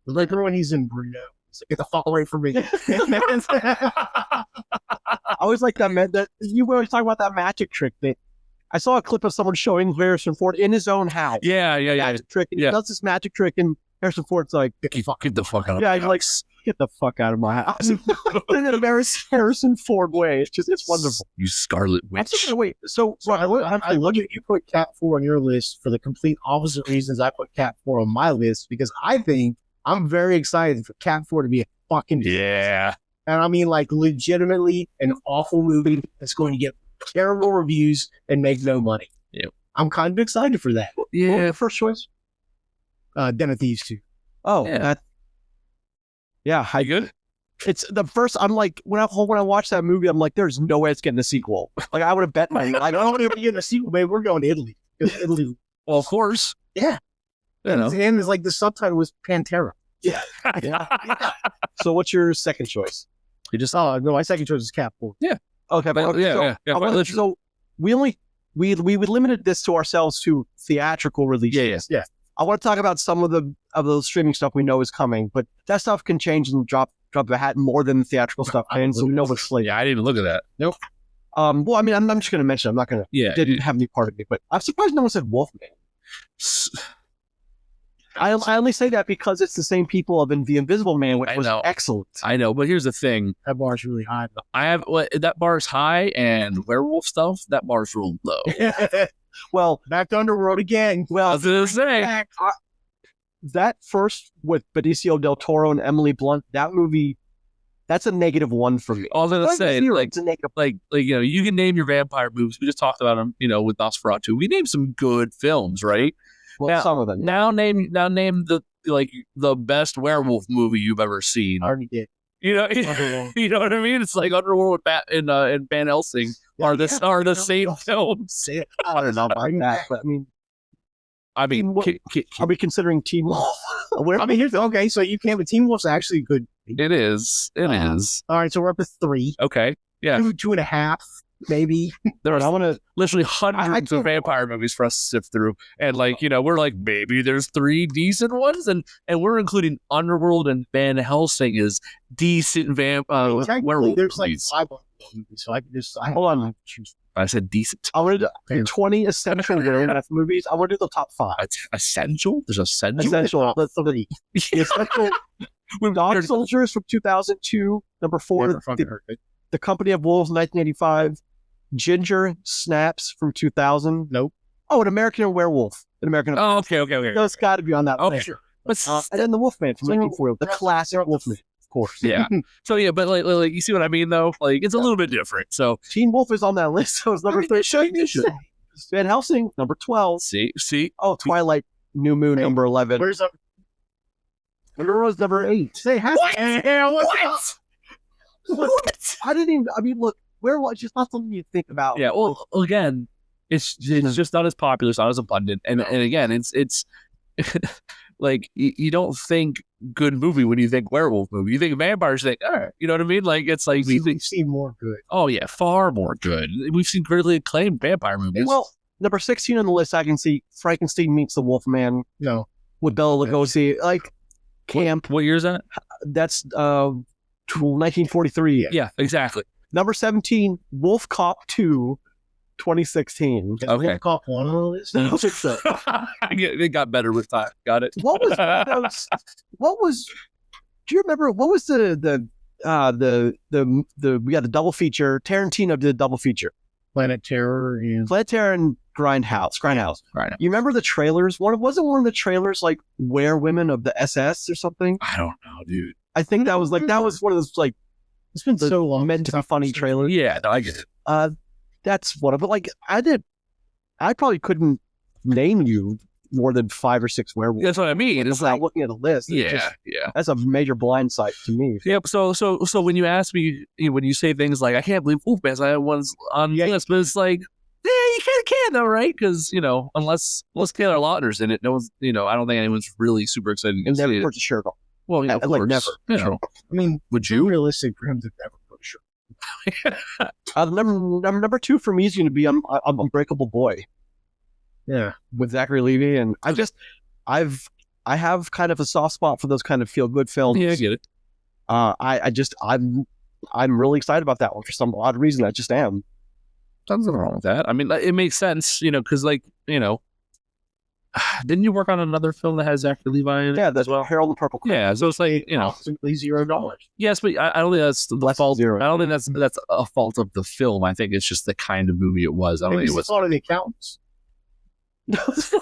Like when he's in Bruno. It's like, get the fuck away from me. I always like that you always talk about that magic trick that I saw a clip of someone showing Harrison Ford in his own house. yeah. Magic trick. And Yeah. he does this magic trick and Harrison Ford's like, Get the fuck out. yeah, he's like, Get the fuck out of my house. In a Harrison Ford way. It's wonderful. You Scarlet I'm still Witch. gonna wait. So, I look at you put Cat 4 on your list for the complete opposite reasons I put Cat 4 on my list, because I think I'm very excited for Cat 4 to be a fucking Yeah. and I mean like legitimately an awful movie that's going to get terrible reviews and make no money. Yep. I'm kind of excited for that. Yeah. first choice. Den of Thieves 2. Oh, Yeah. I good? It's the first. I'm like when I watched that movie, I'm like, there's no way it's getting a sequel. Like I would have bet my life. I don't want to be in a sequel, man. We're going to Italy. Italy. Well, of course. Yeah. You know. And it's like the subtitle was Pantera. Yeah. So what's your second choice? You just no, my second choice is Cat 4. Okay, but Yeah. so we limited this to ourselves to theatrical releases. Yeah. I want to talk about some of those streaming stuff we know is coming, but that stuff can change and drop the hat more than the theatrical stuff can, so we know what's slated. Yeah, I didn't even look at that. Nope. Well, I mean, I'm just going to mention. I'm not going to. Yeah. Didn't have any part of it, but I'm surprised no one said Wolfman. I only say that because it's the same people of The Invisible Man, which I was know. excellent. I know, but here's the thing. That bar's really high. That bar's high, and werewolf stuff, that bar's real low. Well, Back to Underworld again. I was going to say. Back. that first with Benicio del Toro and Emily Blunt, that movie, that's a -1 for me. I was going to say, like, it's a negative. you can name your vampire movies. We just talked about them, with Nosferatu. We named some good films, right? Well, now- some of them. Now name the best werewolf movie you've ever seen. I already did. You know, Underworld. you know what I mean? It's like Underworld and Van Helsing are the same films. I don't know about that, but I mean, are we considering Teen Wolf? I mean, okay, so you can't, but Teen Wolf's actually a good. it is. It is. All right, so we're up to 3. Okay. Yeah. 2.5, maybe. There I are want to. literally hundreds of vampire movies for us to sift through. And we're like, maybe there's 3 decent ones. And we're including Underworld and Van Helsing as decent werewolf There's like movies. 5 movies, so I can just. Hold on. Choose. I said decent. I want to do 20 essential werewolf movies. I want to do the top 5. Essential? There's essential? Essential. The 3. The essential. Dog Soldiers from 2002. Number 4. Never fucking heard of it. The Company of Wolves, 1985. Ginger Snaps from 2000. Nope. Oh, An American Werewolf. Oh, okay. That's got to be on that Oh, list. sure. But And then The Wolfman from 1940. The classic Wolfman, of course. yeah. So yeah, but like you see what I mean though? Like it's a little bit different. So Teen Wolf is on that list. So it's number 13. Van Helsing, number 12. see. Oh, Twilight, New Moon, number 11. Where's up? Underworld's number 8. Say What? What? I didn't even, look, Werewolf is just not something you think about. Yeah. Well, again, it's just not as popular, it's not as abundant, and again, it's like you don't think good movie when you think werewolf movie. You think vampires, you think, all right, you know what I mean? Like it's like We've seen more good. oh yeah, far more good. We've seen critically acclaimed vampire movies. Well, number 16 on the list, I can see Frankenstein Meets the Wolfman No. with Bela Lugosi. Like, camp. what year is that? That's 1943. Yeah, exactly. Number 17, Wolf Cop 2, 2016. Okay. Call one on the list. I don't think so. It got better with time. Got it. What was? Do you remember what was the we had a double feature? Tarantino did a double feature. Planet Terror and Planet Terror and Grindhouse. Right. You remember the trailers? Wasn't one of the trailers like Were Women of the SS or something? I don't know, dude. I think that was one of those like it's been so long. meant to be funny trailers. Yeah, no, I get it. That's one of it. Like I probably couldn't name you more than 5 or 6 werewolves. That's what I mean. It's Without like looking at the list. yeah. That's a major blind sight to me. Yep. So when you ask me, when you say things like, I can't believe Wolfman's I had one's on the list, but it's like, yeah, you kind of can though, right? Because unless Taylor Lautner's in it, no one's, I don't think anyone's really super excited to And see never it. puts a shirt on. Well, of like course. never. You know. I mean, Would you? realistic for him to never put a shirt. Number 2 for me is going to be Unbreakable Boy Yeah. with Zachary Levi, and I have kind of a soft spot for those kind of feel good films. Yeah, I get it. I'm really excited about that one for some odd reason. I just am. Nothing wrong with that. I mean, it makes sense, because Didn't you work on another film that has Zachary Levi in it? Yeah, that's Harold and the Purple Cloud. Yeah, so it's like, Simply $0. yes, but I don't think that's the fault. Zero. I don't think that's a fault of the film. I think it's just the kind of movie it was. I don't Maybe think it's it a lot of the accountants. was.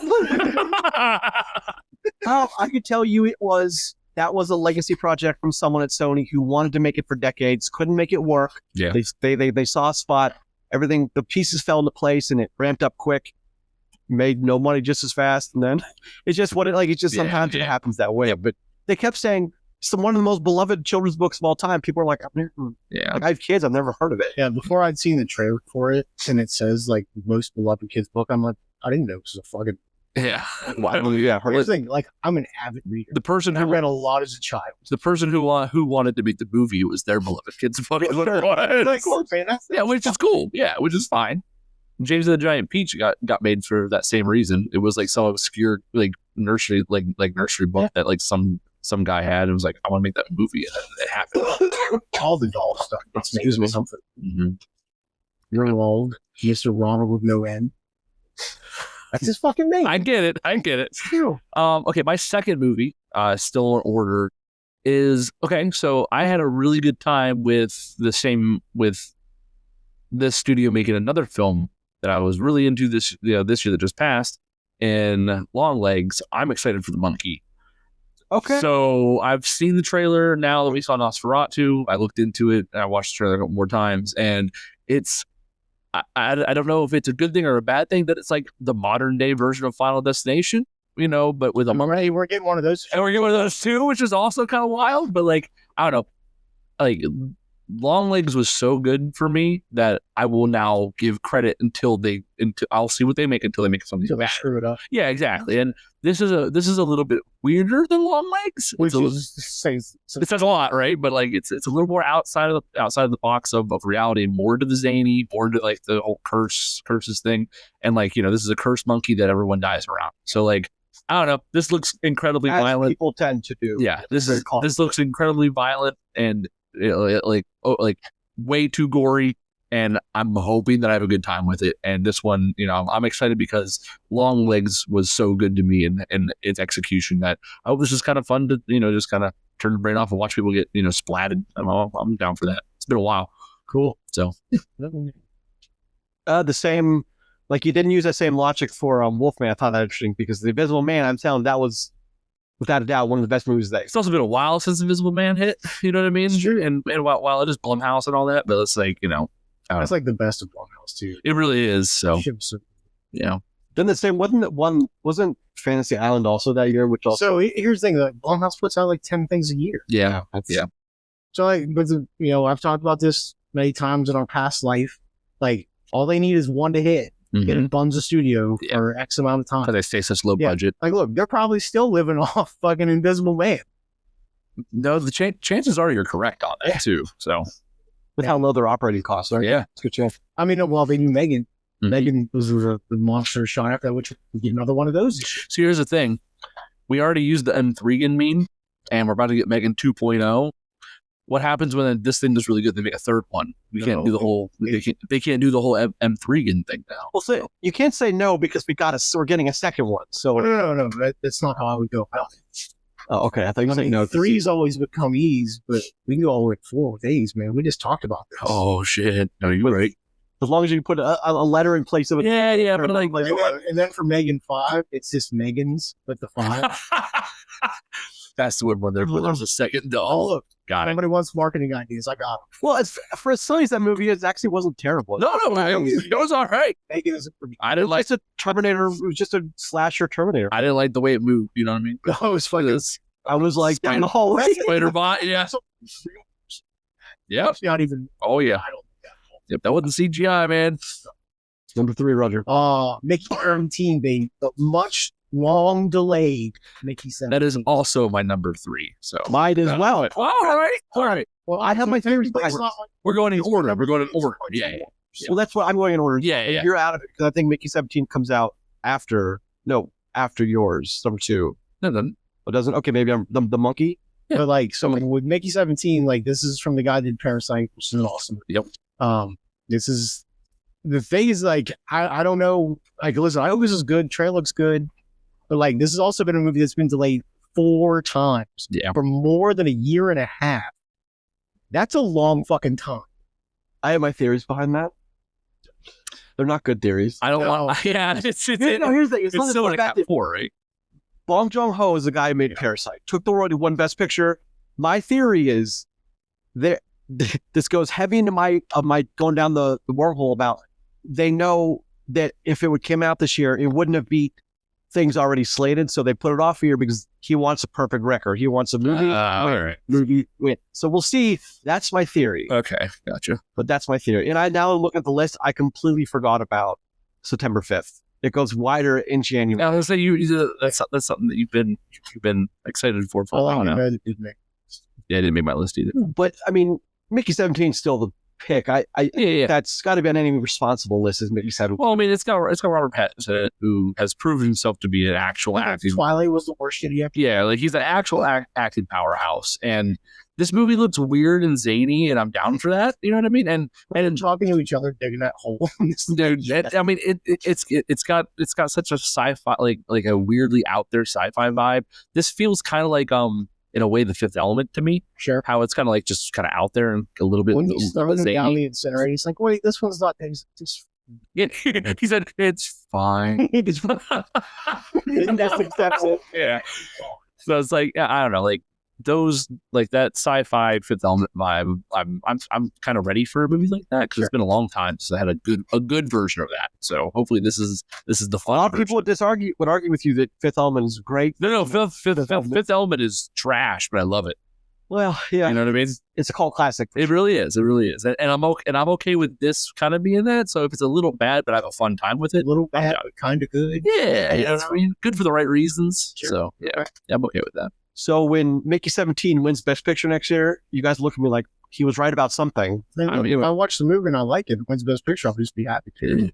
I could tell you that was a legacy project from someone at Sony who wanted to make it for decades, couldn't make it work. Yeah. They saw a spot, everything, the pieces fell into place and it ramped up quick, made no money just as fast. And then it's just sometimes it happens that way. But they kept saying it's one of the most beloved children's books of all time. People are like, I have kids, I've never heard of it. Yeah, before I'd seen the trailer for it, and it says like most beloved kids book, I'm like, I didn't know this was a fucking. Yeah. Here's the thing, like I'm an avid reader. The person I who read a lot as a child. the person who wanted to make the movie was their beloved kids book. Like, look, man, Yeah, which is cool. Yeah, which is fine. James and the Giant Peach got made for that same reason. It was like some obscure like nursery nursery book that like some guy had and was like, I want to make that movie, and it happened. all the doll stuff. It's amazing something. Mm-hmm. You're old, Mr. Ronald with no end. That's his fucking name. I get it. Ew. Okay, my second movie, still in order, is okay. So I had a really good time with this studio making another film that I was really into this year that just passed, in Longlegs. I'm excited for the monkey. Okay. So I've seen the trailer now that we saw Nosferatu. I looked into it and I watched the trailer a couple more times, and it's. I don't know if it's a good thing or a bad thing that it's like the modern day version of Final Destination, but with a monkey. Hey, we're getting one of those. And we're getting one of those too, which is also kind of wild. But like, I don't know, like Longlegs was so good for me that I will now give credit until I'll see what they make until they make something So they bad. screw it up. Yeah, exactly. And this is a little bit weirder than Longlegs. Which It says a lot, right? But like it's a little more outside of the box of reality, more to the zany, more to like the whole curses thing. And like, this is a cursed monkey that everyone dies around. So like, I don't know. This looks incredibly As violent. people tend to do. Yeah, this looks incredibly violent and like way too gory. And I'm hoping that I have a good time with it. And this one, I'm excited because Longlegs was so good to me in its execution that I hope this is kind of fun to, just kind of turn the brain off and watch people get, splatted. I'm down for that. It's been a while. Cool. So The same, like you didn't use that same logic for Wolfman. I thought that interesting because The Invisible Man, I'm telling that was without a doubt one of the best movies that. it's also been a while since Invisible Man hit. You know what I mean? And while it is Blumhouse and all that, but it's like, That's like the best of Blumhouse too. it really is. So Then the same wasn't Fantasy Island also that year, which also. So here's the thing: like Blumhouse puts out like 10 things a year. yeah. So like, but I've talked about this many times in our past life. Like, all they need is one to hit. Get a Bunza studio for X amount of time. Because they stay such low Yeah. budget. Like, look, they're probably still living off fucking Invisible Man. No, the chances are you're correct on that too. So With how low their operating costs are. yeah. It's a good chance. I mean, well, they knew Megan. Mhm. Megan was the monster shot after, which we get another one of those. So here's the thing. We already used the M3 meme, and we're about to get Megan 2.0. What happens when this thing does really good? They make a third one. We can't do the whole. They can't do the whole M3 thing now. Well, so you can't say no because we're getting a second one. So No. That's not how I would go about it. oh, okay. I thought you were I saying mean, no. three's always become E's, but we can go all the way to 4 with A's, man. We just talked about this. Oh shit! No, you're right. As long as you put a letter in place of it. Yeah, but like, And then for Megan 5, it's just Megan's, but the 5. that's the one where there's a second Oh, doll. look. Got it. Somebody wants marketing ideas. I got them. Well, it's for as silly as that movie is, it actually wasn't terrible. No, it was all right. Megan is a pretty. I didn't like. It's a Terminator. It was just a slasher Terminator. I didn't like the way it moved. You know what I mean? No, it's fucking. I was like down the hallway. Spider bot. Yeah. Yep. It's not even. Oh yeah. I don't think that. Yep. That wasn't CGI, man. Number 3, Roger. Mickey 17, baby. The much long delayed Mickey 17. That is also my number 3. So Mine as well. all right. Well, I have my favorite. But it's not like We're going in order. Yeah. Well, that's what I'm going in order. Yeah. You're out of it because I think Mickey 17 comes out after yours, number 2. No. It doesn't. Okay, maybe I'm the monkey. Yeah. But like, so with Mickey 17, like this is from the guy that did Parasite, which is awesome. Yep. This is the thing is like I don't know. Like, listen, I hope this is good. Trailer looks good. But like, this has also been a movie that's been delayed 4 times for more than a year and a half. That's a long fucking time. I have my theories behind that. They're not good theories. I don't want. Yeah, here's the thing. It's still in a cap 4, right? Bong Joon-ho is the guy who made Parasite. Took the world, he won Best Picture. My theory is that this goes heavy into my going down the wormhole about. They know that if it would come out this year, it wouldn't have beat things already slated, so they put it off here because he wants a perfect record. He wants a movie. All right. Movie win. So we'll see. That's my theory. Okay, gotcha. But that's my theory. And I now look at the list. I completely forgot about September 5th. It goes wider in January. I was gonna say that's something that you've been excited for a while now. Yeah, it didn't make my list either. But I mean, Mickey 17 is still the pick. That's got to be on any responsible list, as Mickey said. Well, I mean, it's got Robert Pattinson, who has proven himself to be an actual acting. Twilight was the worst shit he ever. Yeah, like he's an actual acting powerhouse, and this movie looks weird and zany, and I'm down for that. You know what I mean? And talking to each other, digging that hole. Dude, I mean, it's got such a sci-fi, like a weirdly out there sci-fi vibe. This feels kind of like in a way, The Fifth Element to me. Sure. How it's kind of like just kind of out there and a little bit. When he's throwing them down the incinerator, he's like, wait, this one's not. Yeah, he said, it's fine. That's accepted. Yeah. So it's like, I don't know, like those, like that sci-fi Fifth Element vibe. I'm kind of ready for a movie like that because it's been a long time since I had a good version of that. So hopefully this is the fun. A lot of people would argue with you that Fifth Element is great. No, Fifth Element is trash, but I love it. Well, yeah, you know what I mean. It's a cult classic. It really is. And I'm okay with this kind of being that. So if it's a little bad, but I have a fun time with it, a little bad, kind of good. Yeah, you know what I mean. Good for the right reasons. Sure. So yeah, I'm okay with that. So when Mickey 17 wins Best Picture next year, you guys look at me like he was right about something. If I watch the movie and I like it, wins Best Picture, I'll just be happy too.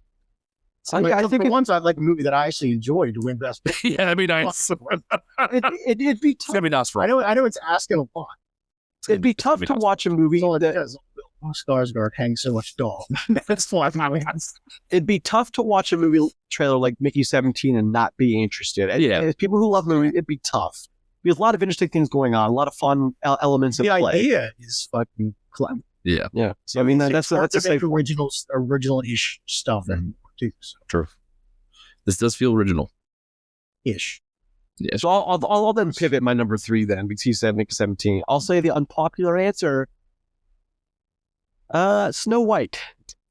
I think once I'd like a movie that I actually enjoyed to win Best Picture. Yeah, that'd be nice. It'd be tough. It's gonna be nice for I know it's asking a lot. It'd be tough to watch a movie that Skarsgård hangs so much dog. That's why it'd be tough to watch a movie trailer like Mickey 17 and not be interested. And, yeah, and people who love movies, it'd be tough. There's a lot of interesting things going on, a lot of fun elements in play. The idea is fucking clever. Yeah. So I mean, that's a safe original-ish stuff. Too, so. True. This does feel original-ish. Yeah. So I'll then pivot my number 3 then because he said Mickey 17. I'll say the unpopular answer. Snow White.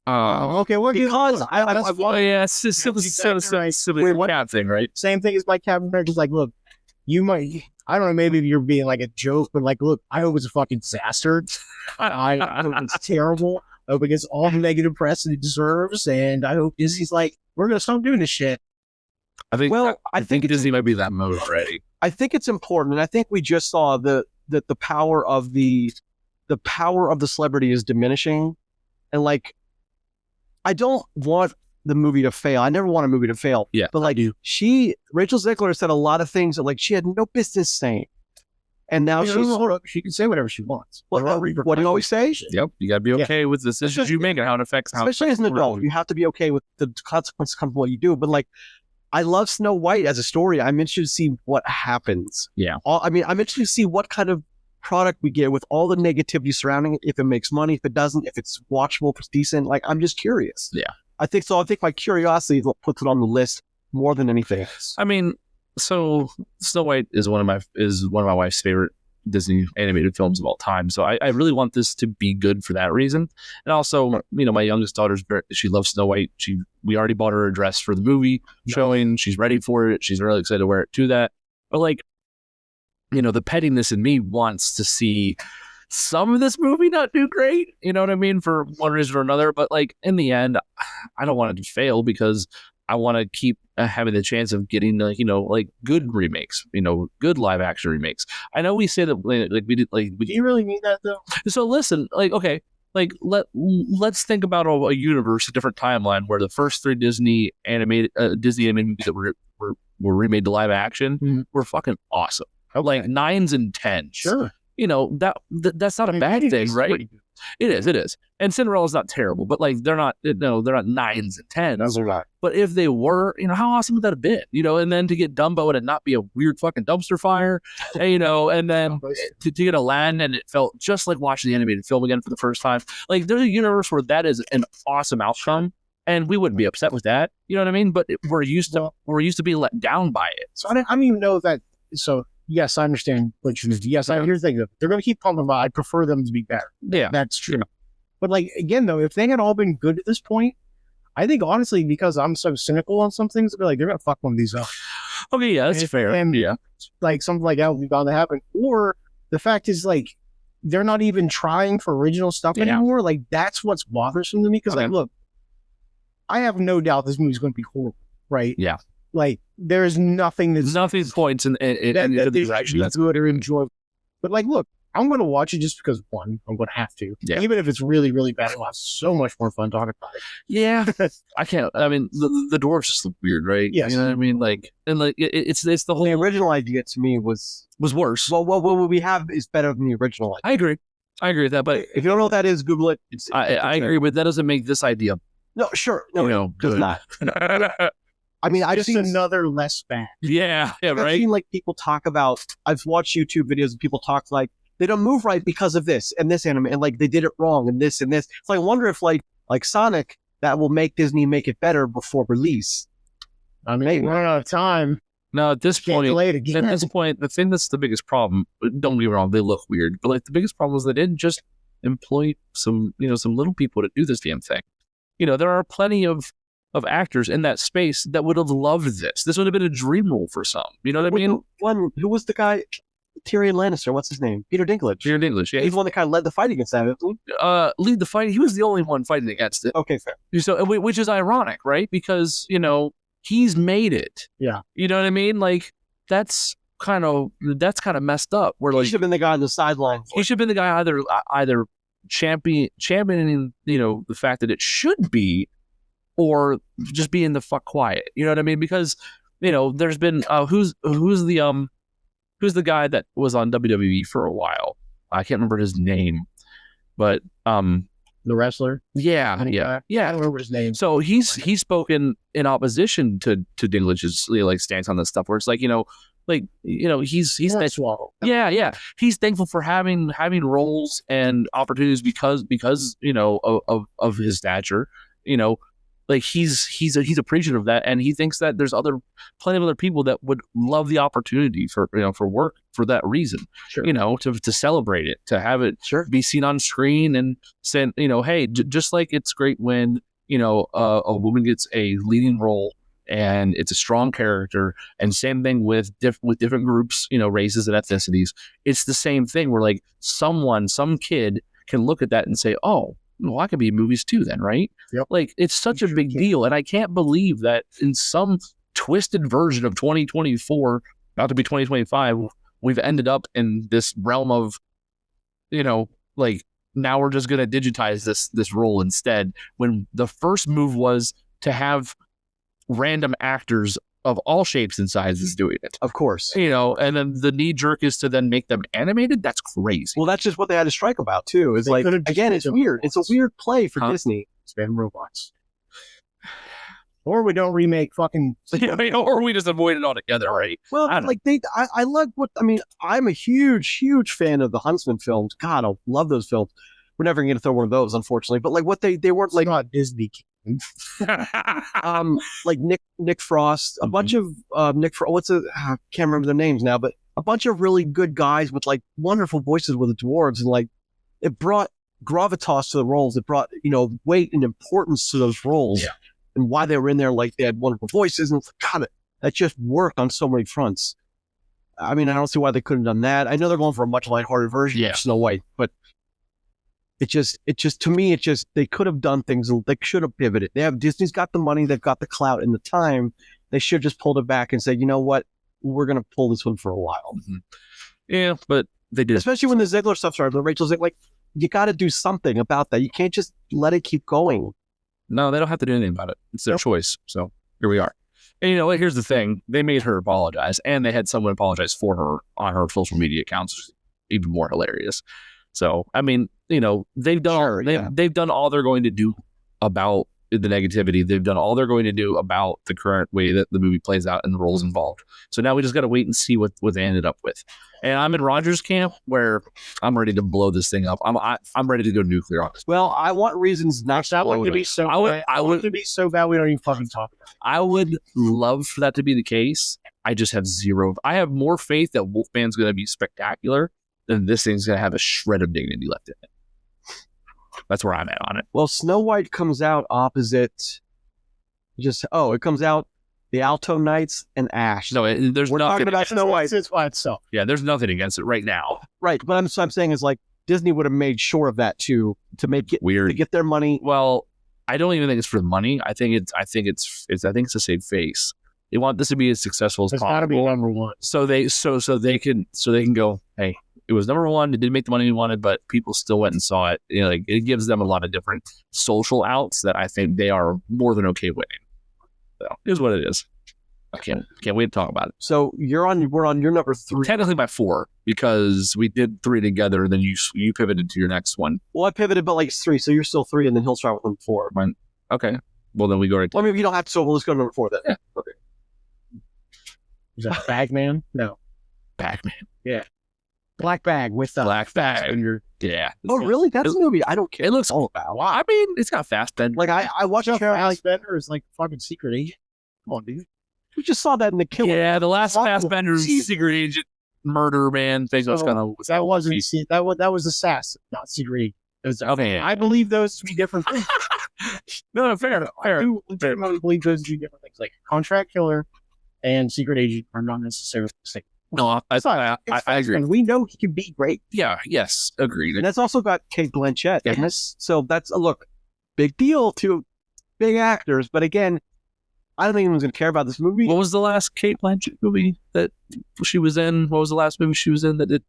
Okay, well, because it's just simply cat thing, right? Same thing as my Captain America's like, look, you might. I don't know, maybe you're being like a joke, but like, look, I hope it's a fucking disaster. I hope it's terrible. I hope it gets all the negative press that it deserves, and I hope Disney's like, we're gonna stop doing this shit. I think Disney might be that mode already. I think it's important, and I think we just saw that the power of the celebrity is diminishing, and like, I don't want the movie to fail. I never want a movie to fail. Yeah, but like Rachel Zegler said a lot of things that like she had no business saying, and now she can say whatever she wants. What do you always say? Yep, you gotta be okay with the decisions you make and how it affects. Especially as an adult, you have to be okay with the consequences come from what you do. But like, I love Snow White as a story. I'm interested to see what happens. Yeah, I'm interested to see what kind of product we get with all the negativity surrounding it. If it makes money, if it doesn't, if it's watchable, if it's decent. Like, I'm just curious. Yeah. I think my curiosity is what puts it on the list more than anything else. I mean, so Snow White is one of my wife's favorite Disney animated films of all time. So I really want this to be good for that reason. And also, my youngest daughter, she loves Snow White. We already bought her a dress for the movie showing. She's ready for it. She's really excited to wear it to that. But like, the pettiness in me wants to see some of this movie not do great, you know what I mean, for one reason or another. But like, in the end, I don't want it to fail because I want to keep having the chance of getting like good remakes, good live action remakes. I know we say that like we did, like, do you really mean that though? So listen, like, okay, like let's think about a universe, a different timeline where the first 3 Disney animated movies that were remade to live action were fucking awesome. Okay. Like 9s and 10s. Sure. That's not a bad thing, right? It is. And Cinderella's not terrible, but like they're not 9s and 10s. Those are not. But if they were, how awesome would that have been? And then to get Dumbo and it not be a weird fucking dumpster fire, and then to get Aladdin and it felt just like watching the animated film again for the first time. Like there's a universe where that is an awesome outcome, and we wouldn't be upset with that. You know what I mean? But we're used to being let down by it. So I don't even know that. So yes, I understand what you mean. Yes, I hear things. They're going to keep pumping, but I prefer them to be better. Yeah, that's true. But like again, though, if they had all been good at this point, I think honestly, because I'm so cynical on some things, I'd be like, they're going to fuck one of these up. Okay, yeah, that's fair. And yeah, like something like that will be bound to happen. Or the fact is, like, they're not even trying for original stuff anymore. Like that's what's bothersome to me. Because like, look, I have no doubt this movie's going to be horrible, right? Yeah. Like there's nothing points in the direction that's good or enjoyable. But like, look, I'm going to watch it just because one, I'm going to have to. Yeah. Even if it's really, really bad, I'll have so much more fun talking about it. Yeah. I can't. I mean, the dwarfs just look weird, right? Yes. You know what I mean? Like, and like it's the whole. The original idea to me was worse. Well, what we have is better than the original idea. I agree with that. But if you don't know what that is, Google it. I agree, but that doesn't make this idea. No, sure. No, it does not. I mean, I've seen another less bad. Yeah, right. I've seen like people talk about. I've watched YouTube videos and people talk like they don't move right because of this and this anime, and like they did it wrong and this and this. So I wonder if like Sonic, that will make Disney make it better before release. I mean, we're running out of time. No, at this point, again. At this point, the thing that's the biggest problem. Don't get me wrong; they look weird, but like the biggest problem is they didn't just employ some little people to do this damn thing. There are plenty of actors in that space that would have loved this. This would have been a dream role for some. You know what I mean? Who was the guy? Tyrion Lannister. What's his name? Peter Dinklage. Yeah. He's the one that kind of led the fight against that, isn't he? Lead the fight. He was the only one fighting against it. Okay, fair. So, which is ironic, right? Because, he's made it. Yeah. You know what I mean? Like, that's kind of messed up. Where like he should have been the guy on the sidelines. He should have been the guy either championing, the fact that it should be, or just being the fuck quiet. You know what I mean? Because, there's been who's the guy that was on WWE for a while? I can't remember his name, but the wrestler. Yeah. I don't remember his name. So he's spoken in opposition to Dinglage's like stance on this stuff, where it's like he's swallow. Yeah. He's thankful for having roles and opportunities because of his stature. Like he's appreciative of that, and he thinks that there's plenty of other people that would love the opportunity for work for that reason. Sure. To celebrate it, to have it be seen on screen, and send hey, just like it's great when a woman gets a leading role and it's a strong character, and same thing with different groups, races and ethnicities. It's the same thing where like some kid can look at that and say, oh, well, I could be in movies too then, right? Yep. Like, it's such a big deal. And I can't believe that in some twisted version of 2024, about to be 2025, we've ended up in this realm of, like, now we're just going to digitize this role instead, when the first move was to have random actors of all shapes and sizes doing it. Of course. And then the knee jerk is to then make them animated. That's crazy. Well, that's just what they had to strike about too. Is like, again, it's weird. It's a weird play for Disney. Spam robots. Or we don't remake fucking... or we just avoid it altogether, right? Well, like I love I'm a huge, huge fan of the Huntsman films. God, I love those films. We're never going to throw one of those, unfortunately. But like what they weren't like... not Disney. Like Nick Frost, a bunch of Nick Frost, I can't remember their names now, but a bunch of really good guys with like wonderful voices with the dwarves, and like it brought gravitas to the roles. It brought weight and importance to those roles, and why they were in there. Like they had wonderful voices, and it's like, God, that just worked on so many fronts. I mean, I don't see why they couldn't have done that. I know they're going for a much lighthearted version of Snow White, but it just to me, they could have done things. They should have pivoted. Disney's got the money, they've got the clout and the time. They should just pulled it back and say, you know what, we're going to pull this one for a while. Mm-hmm. Yeah, but they did. Especially when the Ziegler stuff started. When Rachel's like, you got to do something about that. You can't just let it keep going. No, they don't have to do anything about it. It's their choice. So here we are. And here's the thing. They made her apologize, and they had someone apologize for her on her social media accounts, which is even more hilarious. So I mean, they've done they've done all they're going to do about the negativity. They've done all they're going to do about the current way that the movie plays out and the roles involved. So now we just got to wait and see what they ended up with. And I'm in Roger's camp where I'm ready to blow this thing up. I'm ready to go nuclear on this. Well, I want reasons not to blow it up. I want it to be so bad we don't even fucking talk about it. I would love for that to be the case. I just have zero. I have more faith that Wolfman's going to be spectacular than this thing's going to have a shred of dignity left in it. That's where I'm at on it. Well, Snow White comes out opposite. It comes out the Alto Knights and Ash. No, there's We're nothing. talking about Snow White. It's by itself. Yeah, there's nothing against it right now. Right, but I'm saying is like Disney would have made sure of that too to make it Weird to get their money. Well, I don't even think it's for the money. I think it's to save face. They want this to be as successful as possible. It's got to be number one. So they can go, hey, it was number one. It didn't make the money we wanted, but people still went and saw it. It gives them a lot of different social outs that I think they are more than okay with. So here's what it is. I can't wait to talk about it. So we're on your number 3. Technically by 4 because we did 3 together, and then you pivoted to your next one. Well, I pivoted, but like it's 3, so you're still 3, and then he'll start with number 4. Okay. Well, then we go right. Well, I mean, you don't have to. So let's go to number 4 then. Yeah. Okay. Is that Bagman? No. Bagman. Yeah. Black bag with Black bag. Yeah. Oh, really? That's a movie I don't care. It looks all about. Well, I mean, it's got Fassbender. Like I watched Alex Bender is like fucking secret agent. Come on, dude. We just saw that in The Killer. Yeah, the last Oh, Fassbender's secret agent murder man thing was kind of that wasn't that was assassin, not secret agent. It was, okay. I believe those to be different things. No, fair. I do legitimately believe those to be different things. Like contract killer and secret agent are not necessarily the same. No, I agree. We know he can be great. Yeah, yes, agreed. And that's also got Kate Blanchett. Yes. Yes. So that's big deal to big actors. But again, I don't think anyone's going to care about this movie. What was the last Kate Blanchett movie that she was in? What was the last movie she was in that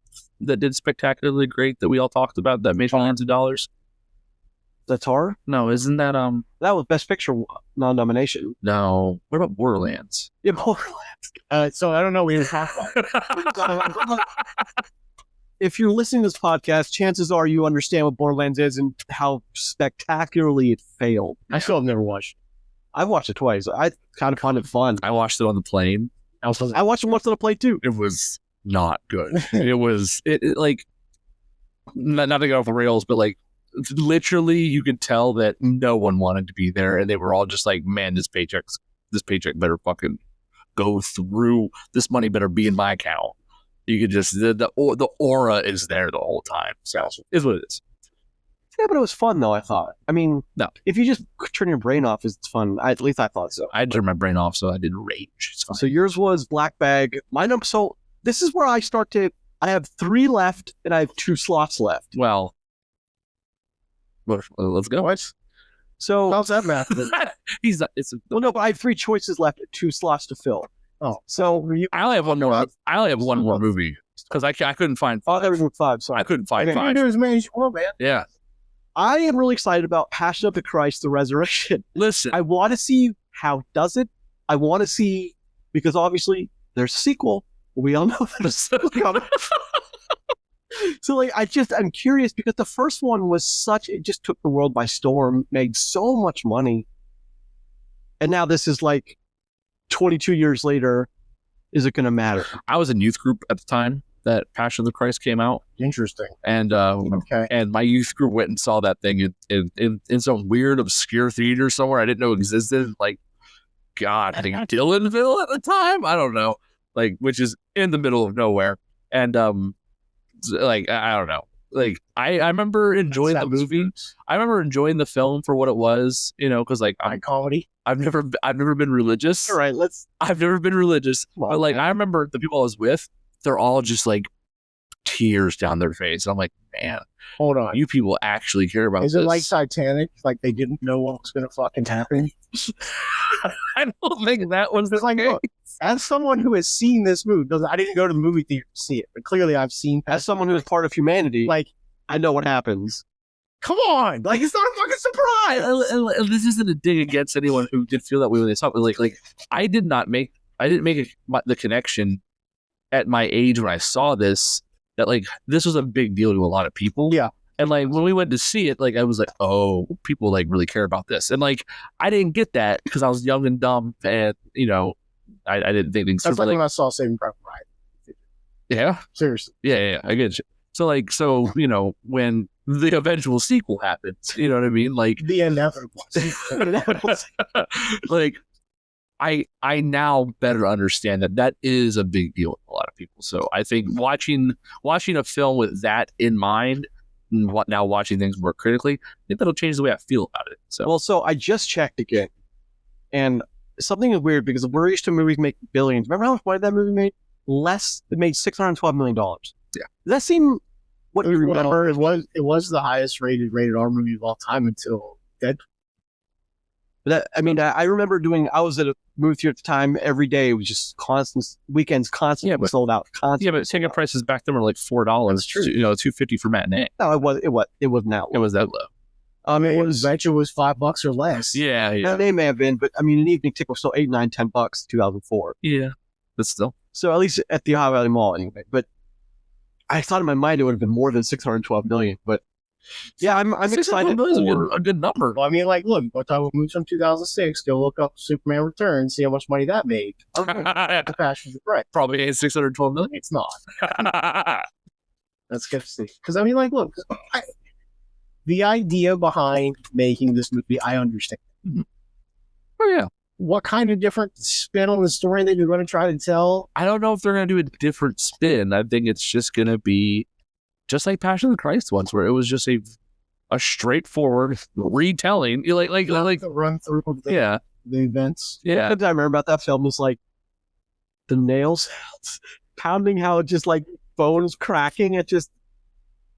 did spectacularly great that we all talked about that made millions of dollars? That's horror? No, isn't that That was Best Picture non-nomination. No. What about Borderlands? Yeah, Borderlands. So I don't know what you're talking about. If you're listening to this podcast, chances are you understand what Borderlands is and how spectacularly it failed. I still have never watched it. I've watched it twice. I kind of find it fun. I watched it on the plane. I watched it once on a plane too. It was not good. It like not to go off the rails, but like literally you could tell that no one wanted to be there, and they were all just like, man, this paycheck better fucking go through. This money better be in my account. You could just the aura is there the whole time. So is what it is. Yeah, but it was fun though, I thought. I mean, no, if you just turn your brain off, it's fun. At least I thought so. I turned my brain off, so I didn't rage. It's fine. So yours was Black Bag. Mine. So this is where I start to. I have 3 left, and I have 2 slots left. Well, let's go. What? So how's that math? He's not. It's well, no, but I have 3 choices left, 2 slots to fill. Oh, so I only have one more. I only have one more movie because I couldn't find. Oh, there we go. 5. Sorry, I couldn't find 5. There's man. Oh man. Yeah. I am really excited about Passion of the Christ, the Resurrection. Listen, I want to see how does it. I want to see, because obviously there's a sequel. We all know there's a sequel coming. So like, I'm curious because the first one was it just took the world by storm, made so much money. And now this is like 22 years later. Is it going to matter? I was in youth group at the time that Passion of the Christ came out. Interesting. And okay. And my youth group went and saw that thing in some weird obscure theater somewhere I didn't know existed. Like, God, I think Dillonville at the time. I don't know, like, which is in the middle of nowhere. And like, I don't know. Like, I remember enjoying the movie. I remember enjoying the film for what it was, because like comedy. I've never been religious. All right, I've never been religious. But like, I remember the people I was with, they're all just like tears down their face. And I'm like, man, hold on. You people actually care about this. Is it like Titanic? Like they didn't know what was going to fucking happen? I don't think that was like, look, as someone who has seen this movie, I didn't go to the movie theater to see it, but clearly I've seen. As someone who is part of humanity, like I know what happens. Come on, like it's not a fucking surprise. This isn't a dig against anyone who did feel that way when they saw it. But like I didn't make the connection at my age when I saw this that like this was a big deal to a lot of people. Yeah. And like when we went to see it, like I was like, oh, people like really care about this. And like I didn't get that because I was young and dumb, and you know, I didn't think things. That's like when I saw Saving Private Ryan. Yeah. Seriously. Yeah, I get you. So you know, when the eventual sequel happens, you know what I mean? Like The inevitable. like I now better understand that is a big deal with a lot of people. So I think watching a film with that in mind, and now watching things more critically, I think that'll change the way I feel about it. So so I just checked again, and something is weird because we're used to movies make billions. Remember how much money that movie made? It made $612 million. Yeah. Does that seem what you remember? It was the highest rated R movie of all time until Deadpool. I remember I was at a movie theater at the time. Every day it was just constant weekends, constantly sold out. Constantly. yeah, but ticket prices back then were like $4. That's true. You know, $2.50 for matinee. No, it was not. It was that low. It was Eventually was $5 or less. Yeah. They may have been, but I mean, an evening ticket was still $8, $9, $10, 2004. Yeah, but still. So at least at the Ohio Valley Mall, anyway. But I thought in my mind it would have been more than 612 million. But yeah, I'm excited. A good number. Well, I mean, like, look, we're talking about movies from 2006. Go look up Superman Returns, see how much money that made. The Passion of the Christ. Probably ain't 612 million. It's not. Let's get to see. Because I mean, like, look, the idea behind making this movie, I understand. Oh yeah. What kind of different spin on the story that you're going to try to tell? I don't know if they're going to do a different spin. I think it's just going to be just like Passion of the Christ once, where it was just a straightforward retelling. You like the run through of the events. Yeah. What I remember about that film was like the nails pounding, how it just like bones cracking. It just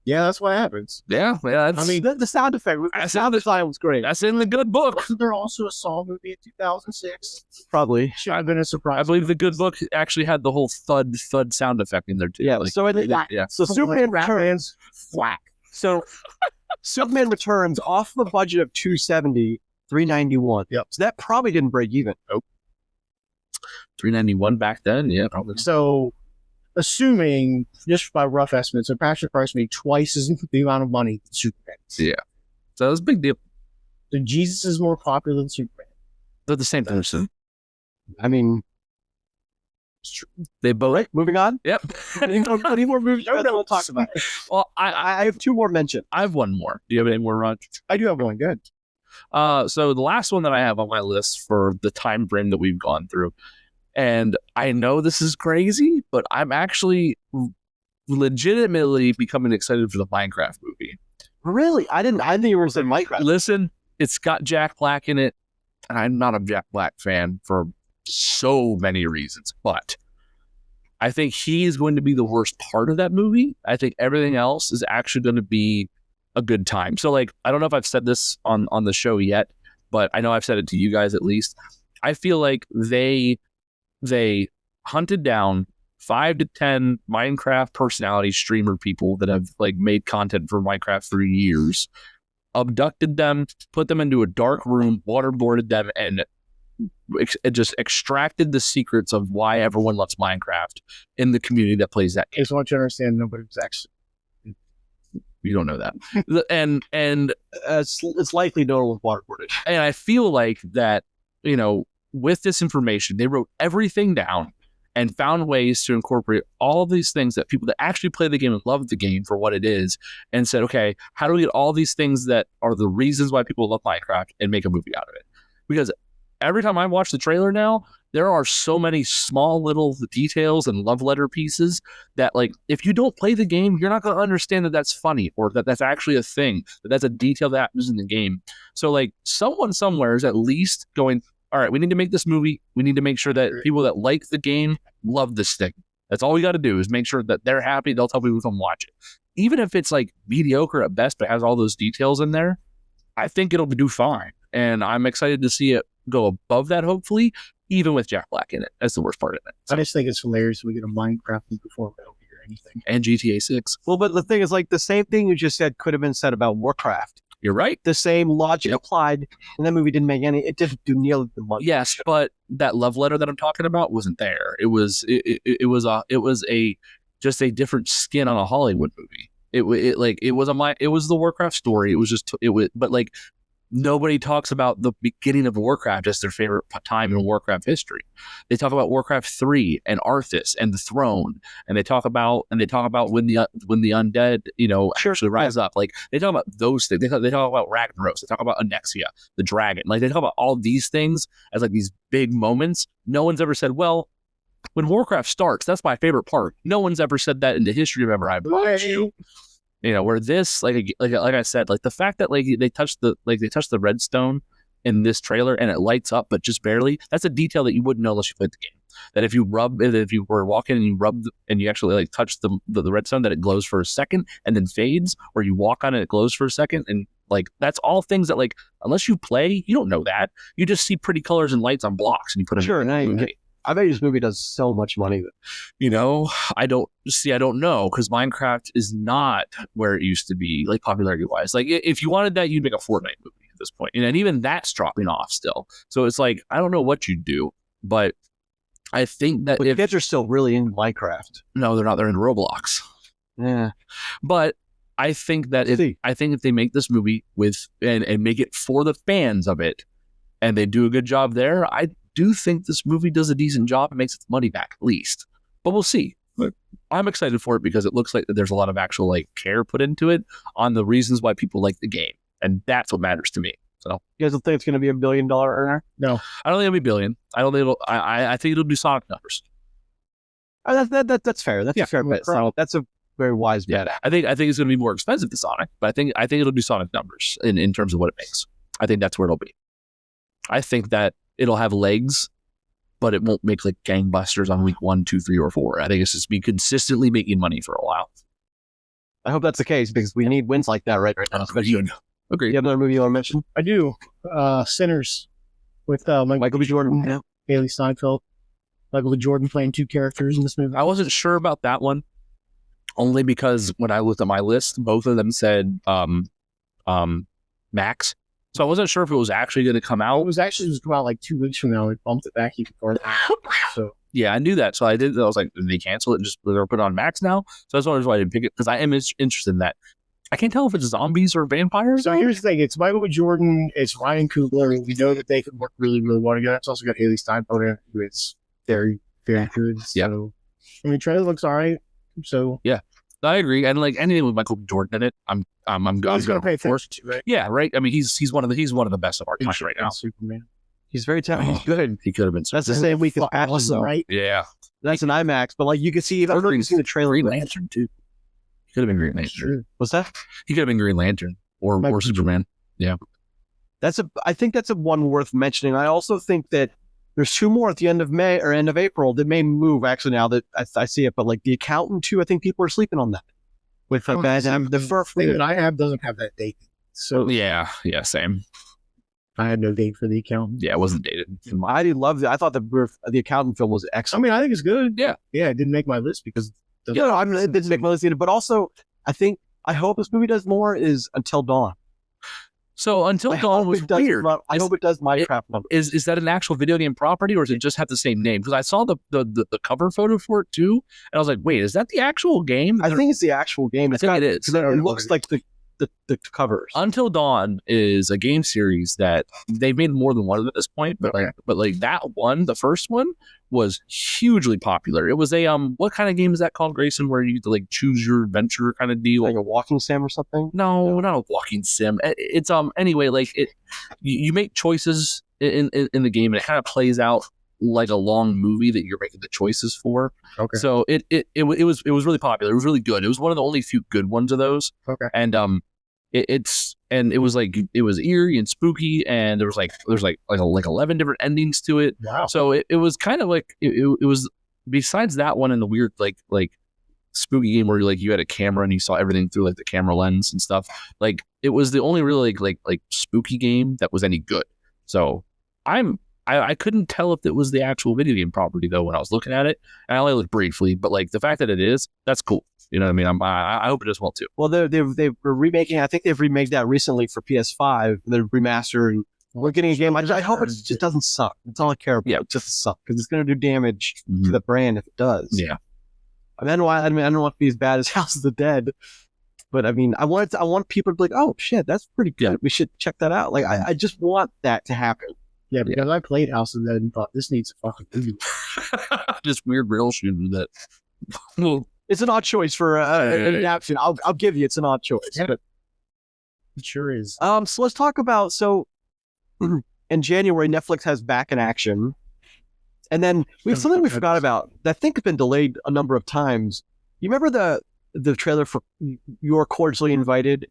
that's what happens. Yeah. I mean, the sound effect, the sound design was great. That's in the good book. Wasn't there also a Saw movie in 2006? Probably. Should have been a surprise. I believe the good book actually had the whole thud sound effect in there too. Yeah. Like, So Superman Returns. Whack. So Superman Returns off the budget of 270, 391. Yep. So that probably didn't break even. Nope. 391 back then. Yeah, probably. So, assuming just by rough estimates, so Passion of the Christ made twice the amount of money than Superman. Yeah. So that was a big deal. So Jesus is more popular than Superman. They're the same person. I mean, they both. right, moving on. Yep. Any more movies you guys want to talk about? Well, I have two more mentioned. I have one more. Do you have any more, Ron? I do have one. Good. So the last one that I have on my list for the time frame that we've gone through, and I know this is crazy, but I'm actually legitimately becoming excited for the Minecraft movie. Really? I didn't think you were saying Minecraft. Listen, it's got Jack Black in it, and I'm not a Jack Black fan for so many reasons, but I think he is going to be the worst part of that movie. I think everything else is actually going to be a good time. So like, I don't know if I've said this on the show yet, but I know I've said it to you guys at least. I feel like they hunted down 5 to 10 Minecraft personality streamer people that have like made content for Minecraft for years, abducted them, put them into a dark room, waterboarded them, and just extracted the secrets of why everyone loves Minecraft in the community that plays that I game. just want you to understand nobody's actually. You don't know that. and it's likely no one was waterboarded. And I feel like that, you know, with this information, they wrote everything down and found ways to incorporate all of these things that people that actually play the game and love the game for what it is, and said, okay, how do we get all these things that are the reasons why people love Minecraft and make a movie out of it? Because every time I watch the trailer now, there are so many small little details and love letter pieces that, like, if you don't play the game, you're not going to understand that that's funny or that that's actually a thing, that that's a detail that happens in the game. So, like, someone somewhere is at least going, all right, we need to make this movie. We need to make sure that people that like the game love this thing. That's all we got to do is make sure that they're happy. They'll tell people to come watch it. Even if it's like mediocre at best, but has all those details in there, I think it'll do fine. And I'm excited to see it go above that, hopefully, even with Jack Black in it. That's the worst part of it. I just think it's hilarious we get a Minecraft before Metal Gear or anything. And GTA 6. Well, but the thing is, like, the same thing you just said could have been said about Warcraft. You're right. The same logic applied, and that movie didn't make any. It didn't do nearly the money. Yes, but that love letter that I'm talking about wasn't there. It was a just a different skin on a Hollywood movie. It was the Warcraft story. It was just but like nobody talks about the beginning of Warcraft as their favorite time in Warcraft history. They talk about Warcraft 3 and Arthas and the throne, and they talk about when the undead actually rise up. Like they talk about those things. They talk about Ragnaros. They talk about Anexia, the dragon. Like they talk about all these things as like these big moments. No one's ever said, well, when Warcraft starts, that's my favorite part. No one's ever said that in the history of ever. I bought you. Where this, like I said, like the fact that like they touched the redstone in this trailer and it lights up, but just barely. That's a detail that you wouldn't know unless you played the game. That if you were walking and you rubbed and you actually like touched the redstone, that it glows for a second and then fades, or you walk on it, it glows for a second, and like that's all things that like unless you play, you don't know that. You just see pretty colors and lights on blocks, and you put it. Sure, I bet this movie does so much money. I don't know, because Minecraft is not where it used to be, like popularity wise. Like if you wanted that, you'd make a Fortnite movie at this point, and even that's dropping off still. So it's like I don't know what you'd do, but I think that if kids are still really in Minecraft. No, they're not. They're in Roblox. Yeah, but I think that if they make this movie with and make it for the fans of it, and they do a good job there, I do think this movie does a decent job and makes its money back at least. But we'll see. But I'm excited for it because it looks like that there's a lot of actual like care put into it on the reasons why people like the game, and that's what matters to me. So you guys don't think it's going to be $1 billion earner? No, I don't think it'll be billion. I don't think it'll. I think it'll do Sonic numbers. That's fair. That's a fair bet. That's a very wise bet. I think it's going to be more expensive than Sonic, but I think it'll do Sonic numbers in terms of what it makes. I think that's where it'll be. I think that it'll have legs, but it won't make like gangbusters on week 1, 2, 3, or 4. I think it's just be consistently making money for a while. I hope that's the case because we need wins like that right now. Agreed. You have another movie you want to mention? I do. Sinners with Michael B. Jordan, Haley Steinfeld. Michael B. Jordan playing 2 characters in this movie. I wasn't sure about that one, only because when I looked at my list, both of them said Max. So I wasn't sure if it was actually going to come out. It was going to come out like 2 weeks from now. We bumped it back even further. So yeah, I knew that. So I was like, did they cancel it and just they're put it on Max now? So that's why I didn't pick it, because I am interested in that. I can't tell if it's zombies or vampires. So here's the thing: it's Michael B. Jordan, it's Ryan Coogler. We know that they could work really, really well together. It's also got Haley Steinfeld in it, who is very, very good. So I mean, trailer looks all right. So yeah. I agree, and like anything with Michael B. Jordan in it, I'm going to pay attention to, right? Yeah, right. I mean, he's one of the best of our time right now. Superman. He's very talented. He's good. He could have been. That's the same week as Pattinson, right? Yeah, that's an IMAX. But like you can see, I don't know if you've seen the trailer. Green Lantern too. He could have been Green Lantern. Sure. What's that? He could have been Green Lantern or Superman. Yeah, I think that's a one worth mentioning. I also think that there's 2 more at the end of May or end of April that may move. Actually, now that I see it, but like The Accountant 2, I think people are sleeping on that. With the first thing that I have doesn't have that date. So yeah, same. I had no date for The Accountant. Yeah, it wasn't dated. I did love it. I thought the Accountant film was excellent. I mean, I think it's good. Yeah, it didn't make my list because it didn't make my list either. But also, I hope this movie does more is Until Dawn. So Until Dawn was weird. I hope it does Minecraft numbers. Is that an actual video game property, or does it just have the same name? Because I saw the cover photo for it too, and I was like, wait, is that the actual game? I think it's the actual game. I think it is. It looks like the covers. Until Dawn is a game series that they've made more than one of them at this point, but like that one, the first one, was hugely popular. It was a what kind of game is that called, Grayson, where you have to like choose your adventure kind of deal? Like a walking sim or something? No, not a walking sim. It's anyway, like you make choices in the game, and it kind of plays out like a long movie that you're making the choices for. Okay. So it was really popular. It was really good. It was one of the only few good ones of those. Okay. And it was like it was eerie and spooky, and there's like 11 different endings to it. Wow. So it was kind of like it was, besides that one and the weird like spooky game where you had a camera and you saw everything through like the camera lens and stuff. Like it was the only really like spooky game that was any good. So I couldn't tell if it was the actual video game property though when I was looking at it, and I only looked briefly. But like the fact that it is, that's cool. You know what I mean? I hope it does well too. Well, they were remaking. I think they've remade that recently for PS5. They're remastered. We're getting a game. I hope it just doesn't suck. That's all I care about. Yeah, it just suck because it's going to do damage to the brand if it does. Yeah. I don't want it to be as bad as House of the Dead, but I mean, I want people to be like, oh shit, that's pretty good. Yeah. We should check that out. Like, I just want that to happen. Yeah, because I played House of the Dead and thought this needs a fucking movie. Just weird rail shooter that. Well, It's an odd choice for an adaptation. I'll give you, it's an odd choice. Yeah. It sure is. So let's talk about, in January, Netflix has Back in Action. And then we have something we forgot about that I think has been delayed a number of times. You remember the trailer for You're Cordially Invited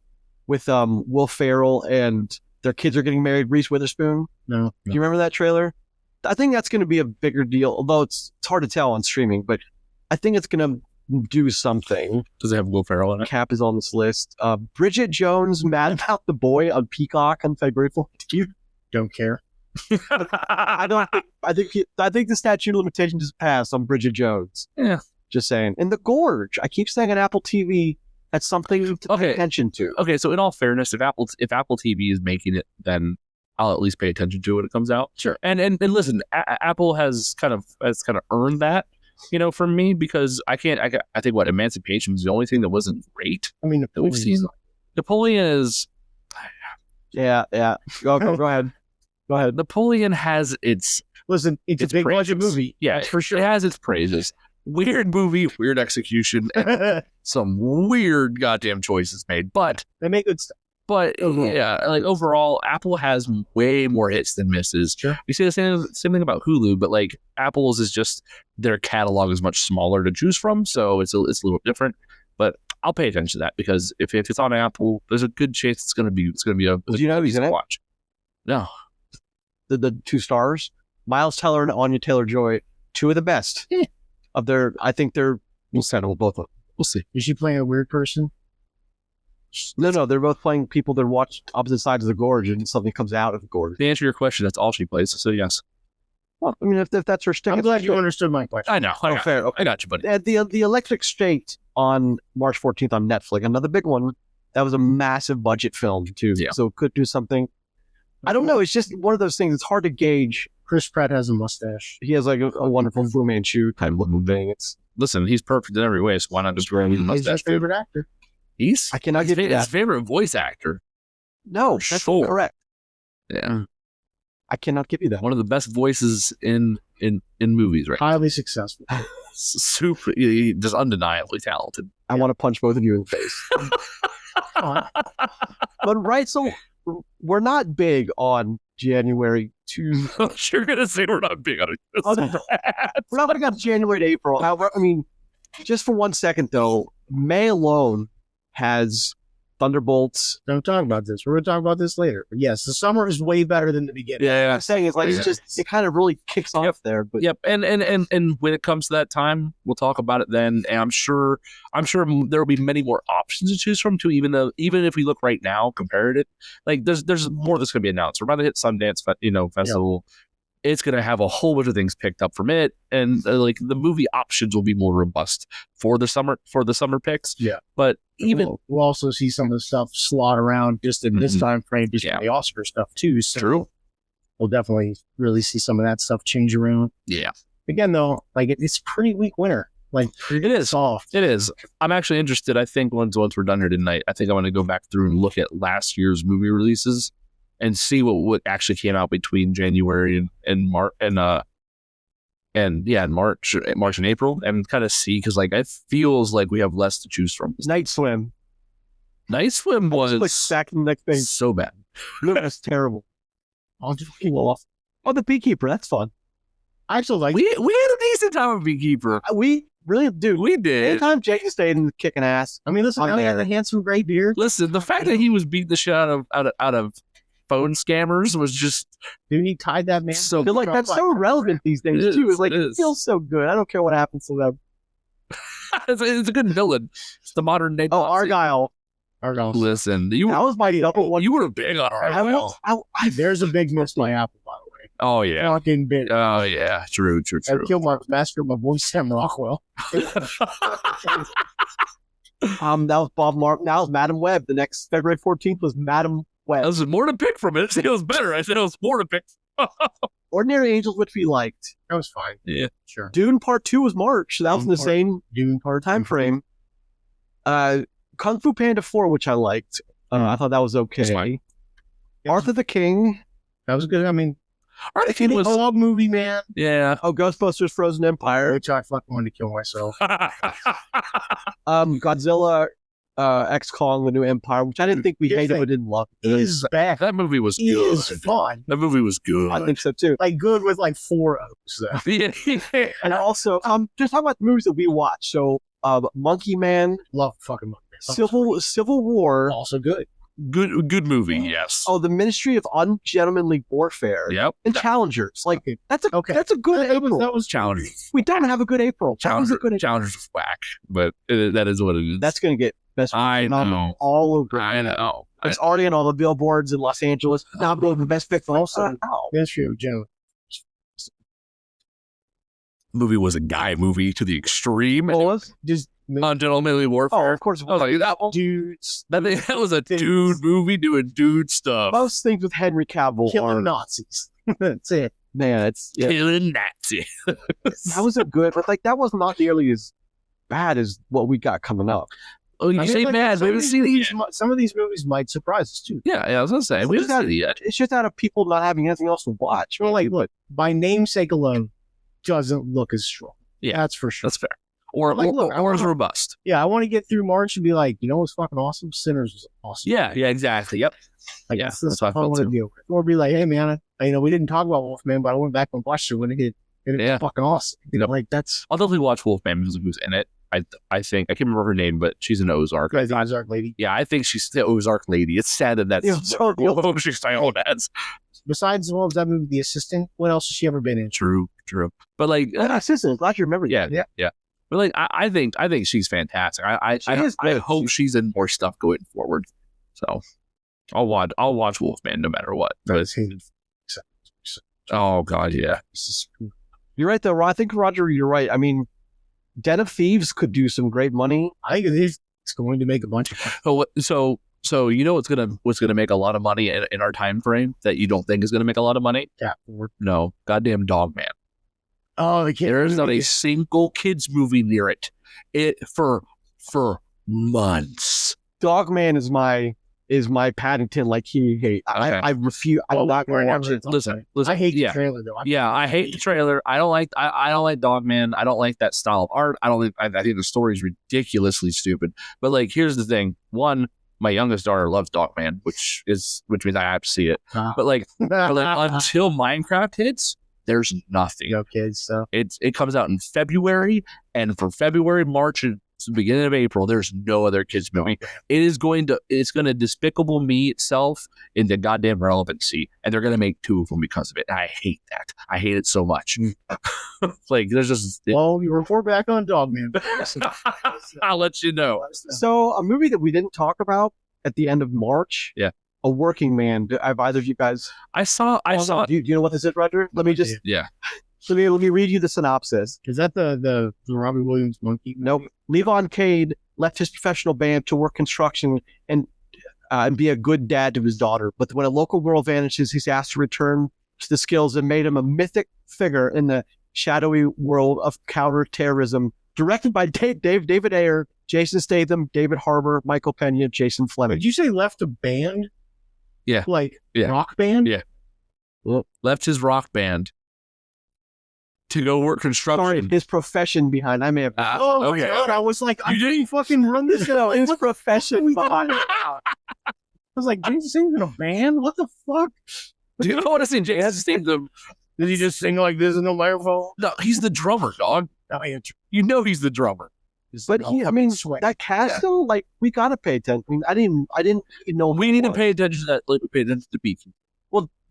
with Will Ferrell and their kids are getting married, Reese Witherspoon? No. Do you remember that trailer? I think that's going to be a bigger deal, although it's hard to tell on streaming, but I think it's going to do something. does it have Will Ferrell in it? Cap is on this list. Bridget Jones, Mad About the Boy on Peacock on February 14th. Don't care. I think the statute of limitations has passed on Bridget Jones. Yeah. Just saying. And The Gorge. I keep saying on Apple TV, that's something to pay attention to. Okay, so in all fairness, if Apple TV is making it, then I'll at least pay attention to it when it comes out. Sure. And listen, Apple has kind of earned that, from me, because I think Emancipation was the only thing that wasn't great I mean, that we've seen. Napoleon is. Yeah. Go ahead. Go ahead. Napoleon has its. Listen, it's a big budget movie. Yeah, That's for sure. It has its praises. Weird movie, weird execution, and some weird goddamn choices made. But They make good stuff. But yeah, like overall, Apple has way more hits than misses. Sure. You say the same thing about Hulu, but like Apple's is just their catalog is much smaller to choose from, so it's a little different. But I'll pay attention to that because if it's on Apple, there's a good chance it's gonna be a. Do you know who's in it? Watch. No. The two stars, Miles Teller and Anya Taylor-Joy, two of the best of their. I think we'll settle both of them. We'll see. Is she playing a weird person? No, they're both playing people that watch opposite sides of the gorge and something comes out of the gorge. To answer your question, that's all she plays. So yes. Well, I mean, if that's her stick. I'm glad you understood my question. I know. Oh, fair. Okay. I got you, buddy. The Electric State on March 14th on Netflix, another big one. That was a massive budget film too, Yeah. so it could do something. I don't know. It's just one of those things. It's hard to gauge. Chris Pratt has a mustache. He has like a wonderful Fu Manchu type looking thing. Listen, he's perfect in every way, so why not just wear a He's mustache? his favorite actor. He's I cannot his, give you his that. favorite voice actor. No, that's Sure. correct. Yeah, I cannot give you that. one of the best voices in movies, right? Highly successful. Super, just undeniably talented. I want to punch both of you in the face. But right, so we're not big on January to. You're gonna say we're not big on it. Oh, no. We're not going to go January to April. However, I mean, just for 1 second though, May alone has Thunderbolts. Don't talk about this. We're going to talk about this later. But yes, the summer is way better than the beginning. Yeah, I'm saying it's like it's just it kind of really kicks off there. But Yep, and when it comes to that time, we'll talk about it then. And I'm sure there will be many more options to choose from too. Even if we look right now, compared it, like there's more that's going to be announced. We're about to hit Sundance, festival. Yep. It's going to have a whole bunch of things picked up from it, and like the movie options will be more robust for the summer picks. Yeah, but even we'll also see some of the stuff slot around just in this time frame, just for the Oscar stuff too. So true. We'll definitely really see some of that stuff change around. Yeah. Again, though, like it's pretty weak winter. Like it is soft. It is. I'm actually interested. I think once we're done here tonight, I think I want to go back through and look at last year's movie releases and see what actually came out between January and March March and April, and kind of see, because like it feels like we have less to choose from. Night Swim. Night Swim was like back in the next thing. So bad. That's terrible. Oh, The Beekeeper. That's fun. I still like. We had a decent time with Beekeeper. We really do. We did. Anytime Jason stayed in kicking ass. I mean, listen, now he has a handsome gray beard. Listen, the fact that he was beating the shit out of phone scammers was just. Dude, he tied that man. So I feel like that's so relevant these days too. It's like it feels so good. I don't care what happens to them. It's a good villain. It's the modern day. Oh, Argyle. Listen, that was my double one. You were big on Argyle. There's a big miss by Apple, by the way. Oh yeah, fucking big. Oh yeah, true. I killed my master, my boy Sam Rockwell. That was Bob Mark. Now it's Madam Web. The next February 14th was Madam Web. There's more to pick from it. I said it was better. I said it was more to pick. Ordinary Angels, which we liked. That was fine. Yeah. Sure. Dune Part 2 was March. So that was in the same Dune Part time frame. Kung Fu Panda 4, which I liked. I thought that was okay. fine. Arthur the King. That was good. I mean, I think it was. dog movie, man. Yeah. Oh, Ghostbusters Frozen Empire. Which I fucking wanted to kill myself. Godzilla X Kong The New Empire, which I didn't think we hated but didn't love. It is bad. That movie was It good. is fun. That movie was good. I think so too. Like good with like 4 O's though. Yeah. And also, just talk about the movies that we watched. So, Monkey Man, Love fucking movies. Civil War. Also good. Good movie. Yes. Oh, the Ministry of Ungentlemanly Warfare. Yep. And Challengers. Like Okay. that's a good April. That was Challengers. We don't have a good April. That was a good April. Challengers was whack, but that is what it is. That's gonna get best. I Picture know. all over. I know. It's already on all the billboards in Los Angeles. Now I'm going to best picture. Also, Ministry of General. Movie was a guy movie to the extreme. Just Ungentlemanly Oh, Warfare. of course. I was like, that one. dudes That was a dude movie doing dude stuff. Most things with Henry Cavill killing are Nazis. That's it. man. It's Killing Nazi. that was a good, but like that was not nearly as bad as what we got coming up. Oh, you I mean, say like, bad? some We of haven't these seen it movies yet. mi- Some of these movies might surprise us too. Yeah, I was gonna say we It's haven't seen it yet. It's just out of people not having anything else to watch. Well, like, look, by namesake alone, doesn't look as strong. Yeah. That's for sure. That's fair. Or Like, look, or as robust. Yeah, I want to get through March and be like, you know what's fucking awesome? Sinners was awesome. Yeah, exactly. Yep. Like, Yeah, that's that's what I what I felt want to too. deal with. Or be like, hey man, we didn't talk about Wolfman, but I went back and watched it when it was Yeah. fucking awesome. Like that's I'll definitely watch Wolfman because of who's in it. I think I can't remember her name, but she's an Ozark. the Ozark lady. Yeah, I think she's the Ozark lady. It's sad that that's The Ozark- what she's styled as. Besides well, that movie, The Assistant, what else has she ever been in? True. But like, And assistant, glad you remember. yeah. But like, I think she's fantastic. I is I good. hope she's in more stuff going forward. So I'll watch Wolfman no matter what. Oh God, yeah. You're right though. I think Roger, you're right. I mean, Den of Thieves could do some great money. I think it's going to make a bunch of money. So you know what's gonna make a lot of money in our time frame that you don't think is gonna make a lot of money? Yeah. No, goddamn Dogman. Oh, the kid. There is not a single kids movie near it. For months. Dogman is my Paddington. Like I refuse. I'm not going to watch it. Listen. I hate yeah. the trailer though. Yeah, I hate the trailer. I don't like Dogman. I don't like that style of art. I think the story is ridiculously stupid. But like, here's the thing. One, my youngest daughter loves Dogman, which means I have to see it. But like until Minecraft hits, there's nothing. No kids, so It comes out in February, and for February, March, and the beginning of April, there's no other kids movie. It's going to Despicable Me itself into goddamn relevancy, and they're going to make 2 of them because of it. And I hate that. I hate it so much. Like, there's just. well, you report back on Dogman. I'll let you know. So a movie that we didn't talk about at the end of March. Yeah. A Working Man. Have either of you guys? I saw. Do you know what this is, Roger? Let me just. Yeah. Let me read you the synopsis. Is that the Robbie Williams monkey? Nope. Levon Cade left his professional band to work construction and be a good dad to his daughter. But when a local girl vanishes, he's asked to return to the skills that made him a mythic figure in the shadowy world of counterterrorism. Directed by David Ayer, Jason Statham, David Harbour, Michael Pena, Jason Fleming. Did you say left a band? Yeah. Like Yeah. rock band? Yeah. Left his rock band to go work construction. Sorry, his profession behind. I may have. Oh Okay. my god! I was like, I You didn't- didn't fucking run this. No, his profession behind. I was like, Jason Statham in a band? What the fuck? Do you know what I seen? Jason Statham. Did he just sing like this in the microphone? No, he's the drummer, dog. No, he You know he's the drummer. But I mean, sweat. that cast though, like we gotta pay attention. I mean, I didn't even know. We need to pay attention to that. Like we pay attention to Beaky.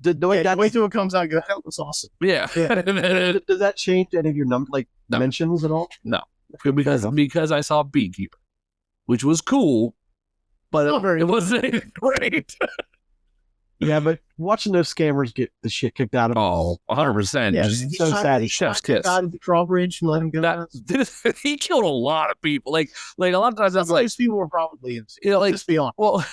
The way Yeah, that wait till it comes out. And go, that was awesome. Yeah. does that change any of your No. mentions at all? because I saw Beekeeper, which was cool, but Not very it wasn't great. Yeah, but watching those scammers get the shit kicked out of them. Oh, 100%. Yeah, Just so sad. chef's kiss. Out of the drawbridge and let him go. That, he killed a lot of people. Like a lot of times I was like, These people were probably innocent. you know, like, Let's be honest. well,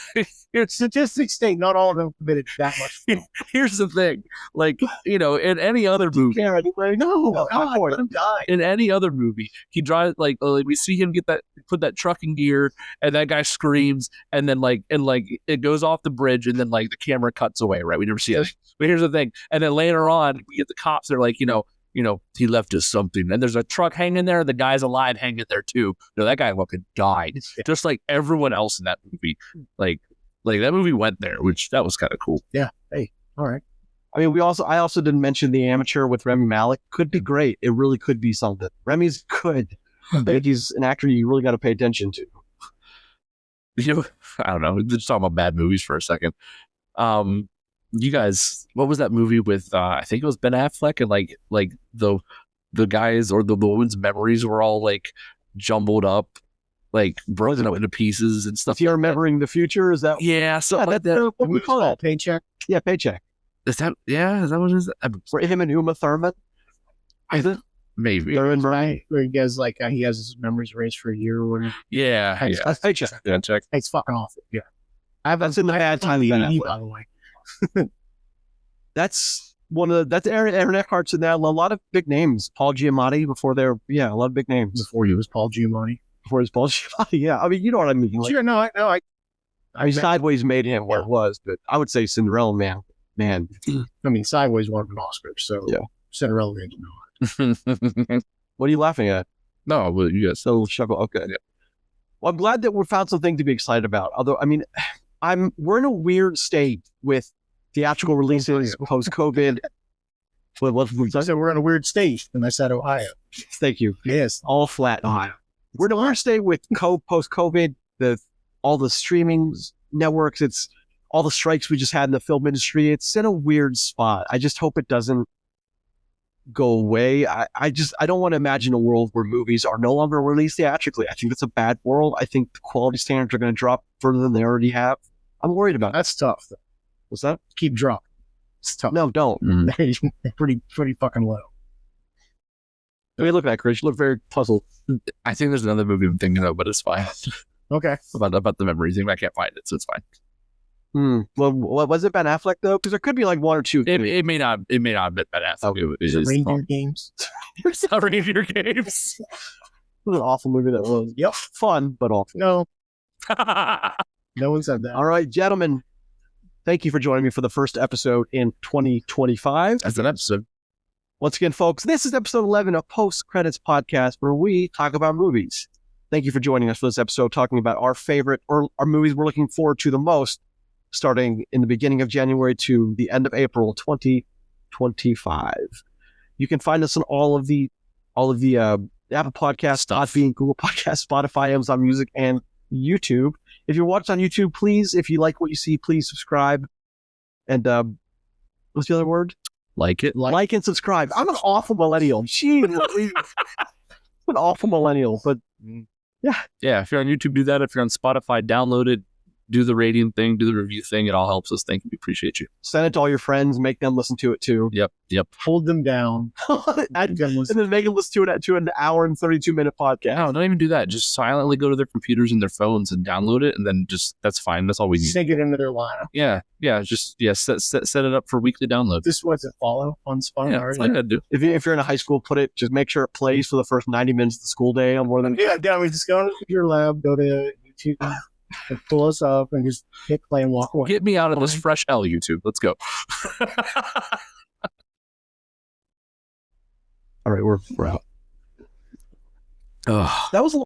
Statistics state not all of them committed that much. here's the thing. Like, you know, in any other movie, Care anyway? No, God, let him die. in any other movie, he drives like we see him put that truck in gear, and that guy screams, and then it goes off the bridge, and then like the camera cuts away. Right, we never see it. But here's the thing, and then later on, we get the cops. They're like, you know, he left us something, and there's a truck hanging there. The guy's alive, hanging there too. No, that guy fucking died, just like everyone else in that movie. Like that movie went there, which that was kind of cool. Yeah. Hey, all right. I mean, I also didn't mention The Amateur with Rami Malek. Could be great. It really could be something. Rami's good. I think he's an actor you really got to pay attention to. You know, I don't know. Just talking about bad movies for a second. You guys, what was that movie with? I think it was Ben Affleck, and like the guys or the woman's memories were all like jumbled up, like broken up into pieces and stuff. If you're remembering the future, is that? Yeah, something like that. What we call that? Paycheck. Yeah, Paycheck. Is that what it is? For him and Uma Thurman. I think maybe. Thurman, Right. Where he has he has his memories erased for a year or whatever. Yeah, Hey, yeah. That's Paycheck. Yeah, check. Hey, it's fucking awful. Yeah. That's in the bad time of Ben DVD, Affleck. by the way. That's that's Aaron Eckhart's in that. A lot of big names. Paul Giamatti before a lot of big names. Before he was Paul Giamatti. Before his Paul Giamatti, yeah. I mean, you know what I mean. Like, Sure, no, I know. I mean, Sideways made him what it was, but I would say Cinderella Man. I mean, Sideways won an Oscar, so Yeah. Cinderella didn't know. What are you laughing at? No, well, you guys. So chuckle. Okay. Yeah. Well, I'm glad that we found something to be excited about. Although, I mean, we're in a weird state with theatrical releases post COVID. What So I said we're in a weird state, and I said Ohio. Thank you. Yes. All flat in Ohio. We're in a weird state with post COVID. All the streaming networks. It's all the strikes we just had in the film industry. It's in a weird spot. I just hope it doesn't go away. I don't want to imagine a world where movies are no longer released theatrically. I think it's a bad world. I think the quality standards are going to drop further than they already have. I'm worried about it. That's tough. What's that? Keep dropping. It's tough. No, don't. pretty fucking low. What are you looking at, Chris? You look very puzzled. I think there's another movie I'm thinking of, but it's fine. Okay. about the memory thing, but I can't find it, so it's fine. Well, what was it, Ben Affleck though? Because there could be like one or two. It may not have been bad ass. Reindeer Games. Reindeer Games. It was an awful movie that was Yep. fun, but awful. No, no one said that. All right, gentlemen. Thank you for joining me for the first episode in 2025. That's an episode. Once again, folks, this is episode 11 of Post Credits Podcast, where we talk about movies. Thank you for joining us for this episode, talking about our favorite or our movies we're looking forward to the most, starting in the beginning of January to the end of April 2025. You can find us on all of the Apple Podcasts, Podbean, Google Podcasts, Spotify, Amazon Music, and YouTube. If you're watching on YouTube, please, if you like what you see, please subscribe. And what's the other word? Like it. Like and subscribe. I'm an awful millennial. Jeez, I'm an awful millennial, but Yeah, if you're on YouTube, do that. If you're on Spotify, download it. Do the rating thing, do the review thing. It all helps us. Thank you. We appreciate you. send it to all your friends, make them listen to it too. Yep. Hold them down. and then make them listen to an hour and 32-minute podcast. No, don't even do that. Just silently go to their computers and their phones and download it, and then that's fine. That's all we need. Sync it into their lineup. Yeah. Set it up for weekly download. This was a follow on Spotify. Yeah, that's all you gotta do. If you're in a high school, just make sure it plays for the first 90 minutes of the school day on more than Yeah, down. We just go to your lab, go to YouTube, and pull us up, and just hit play and walk away. Get me out of this fresh hell, YouTube. Let's go. all right, we're out. Ugh. That was a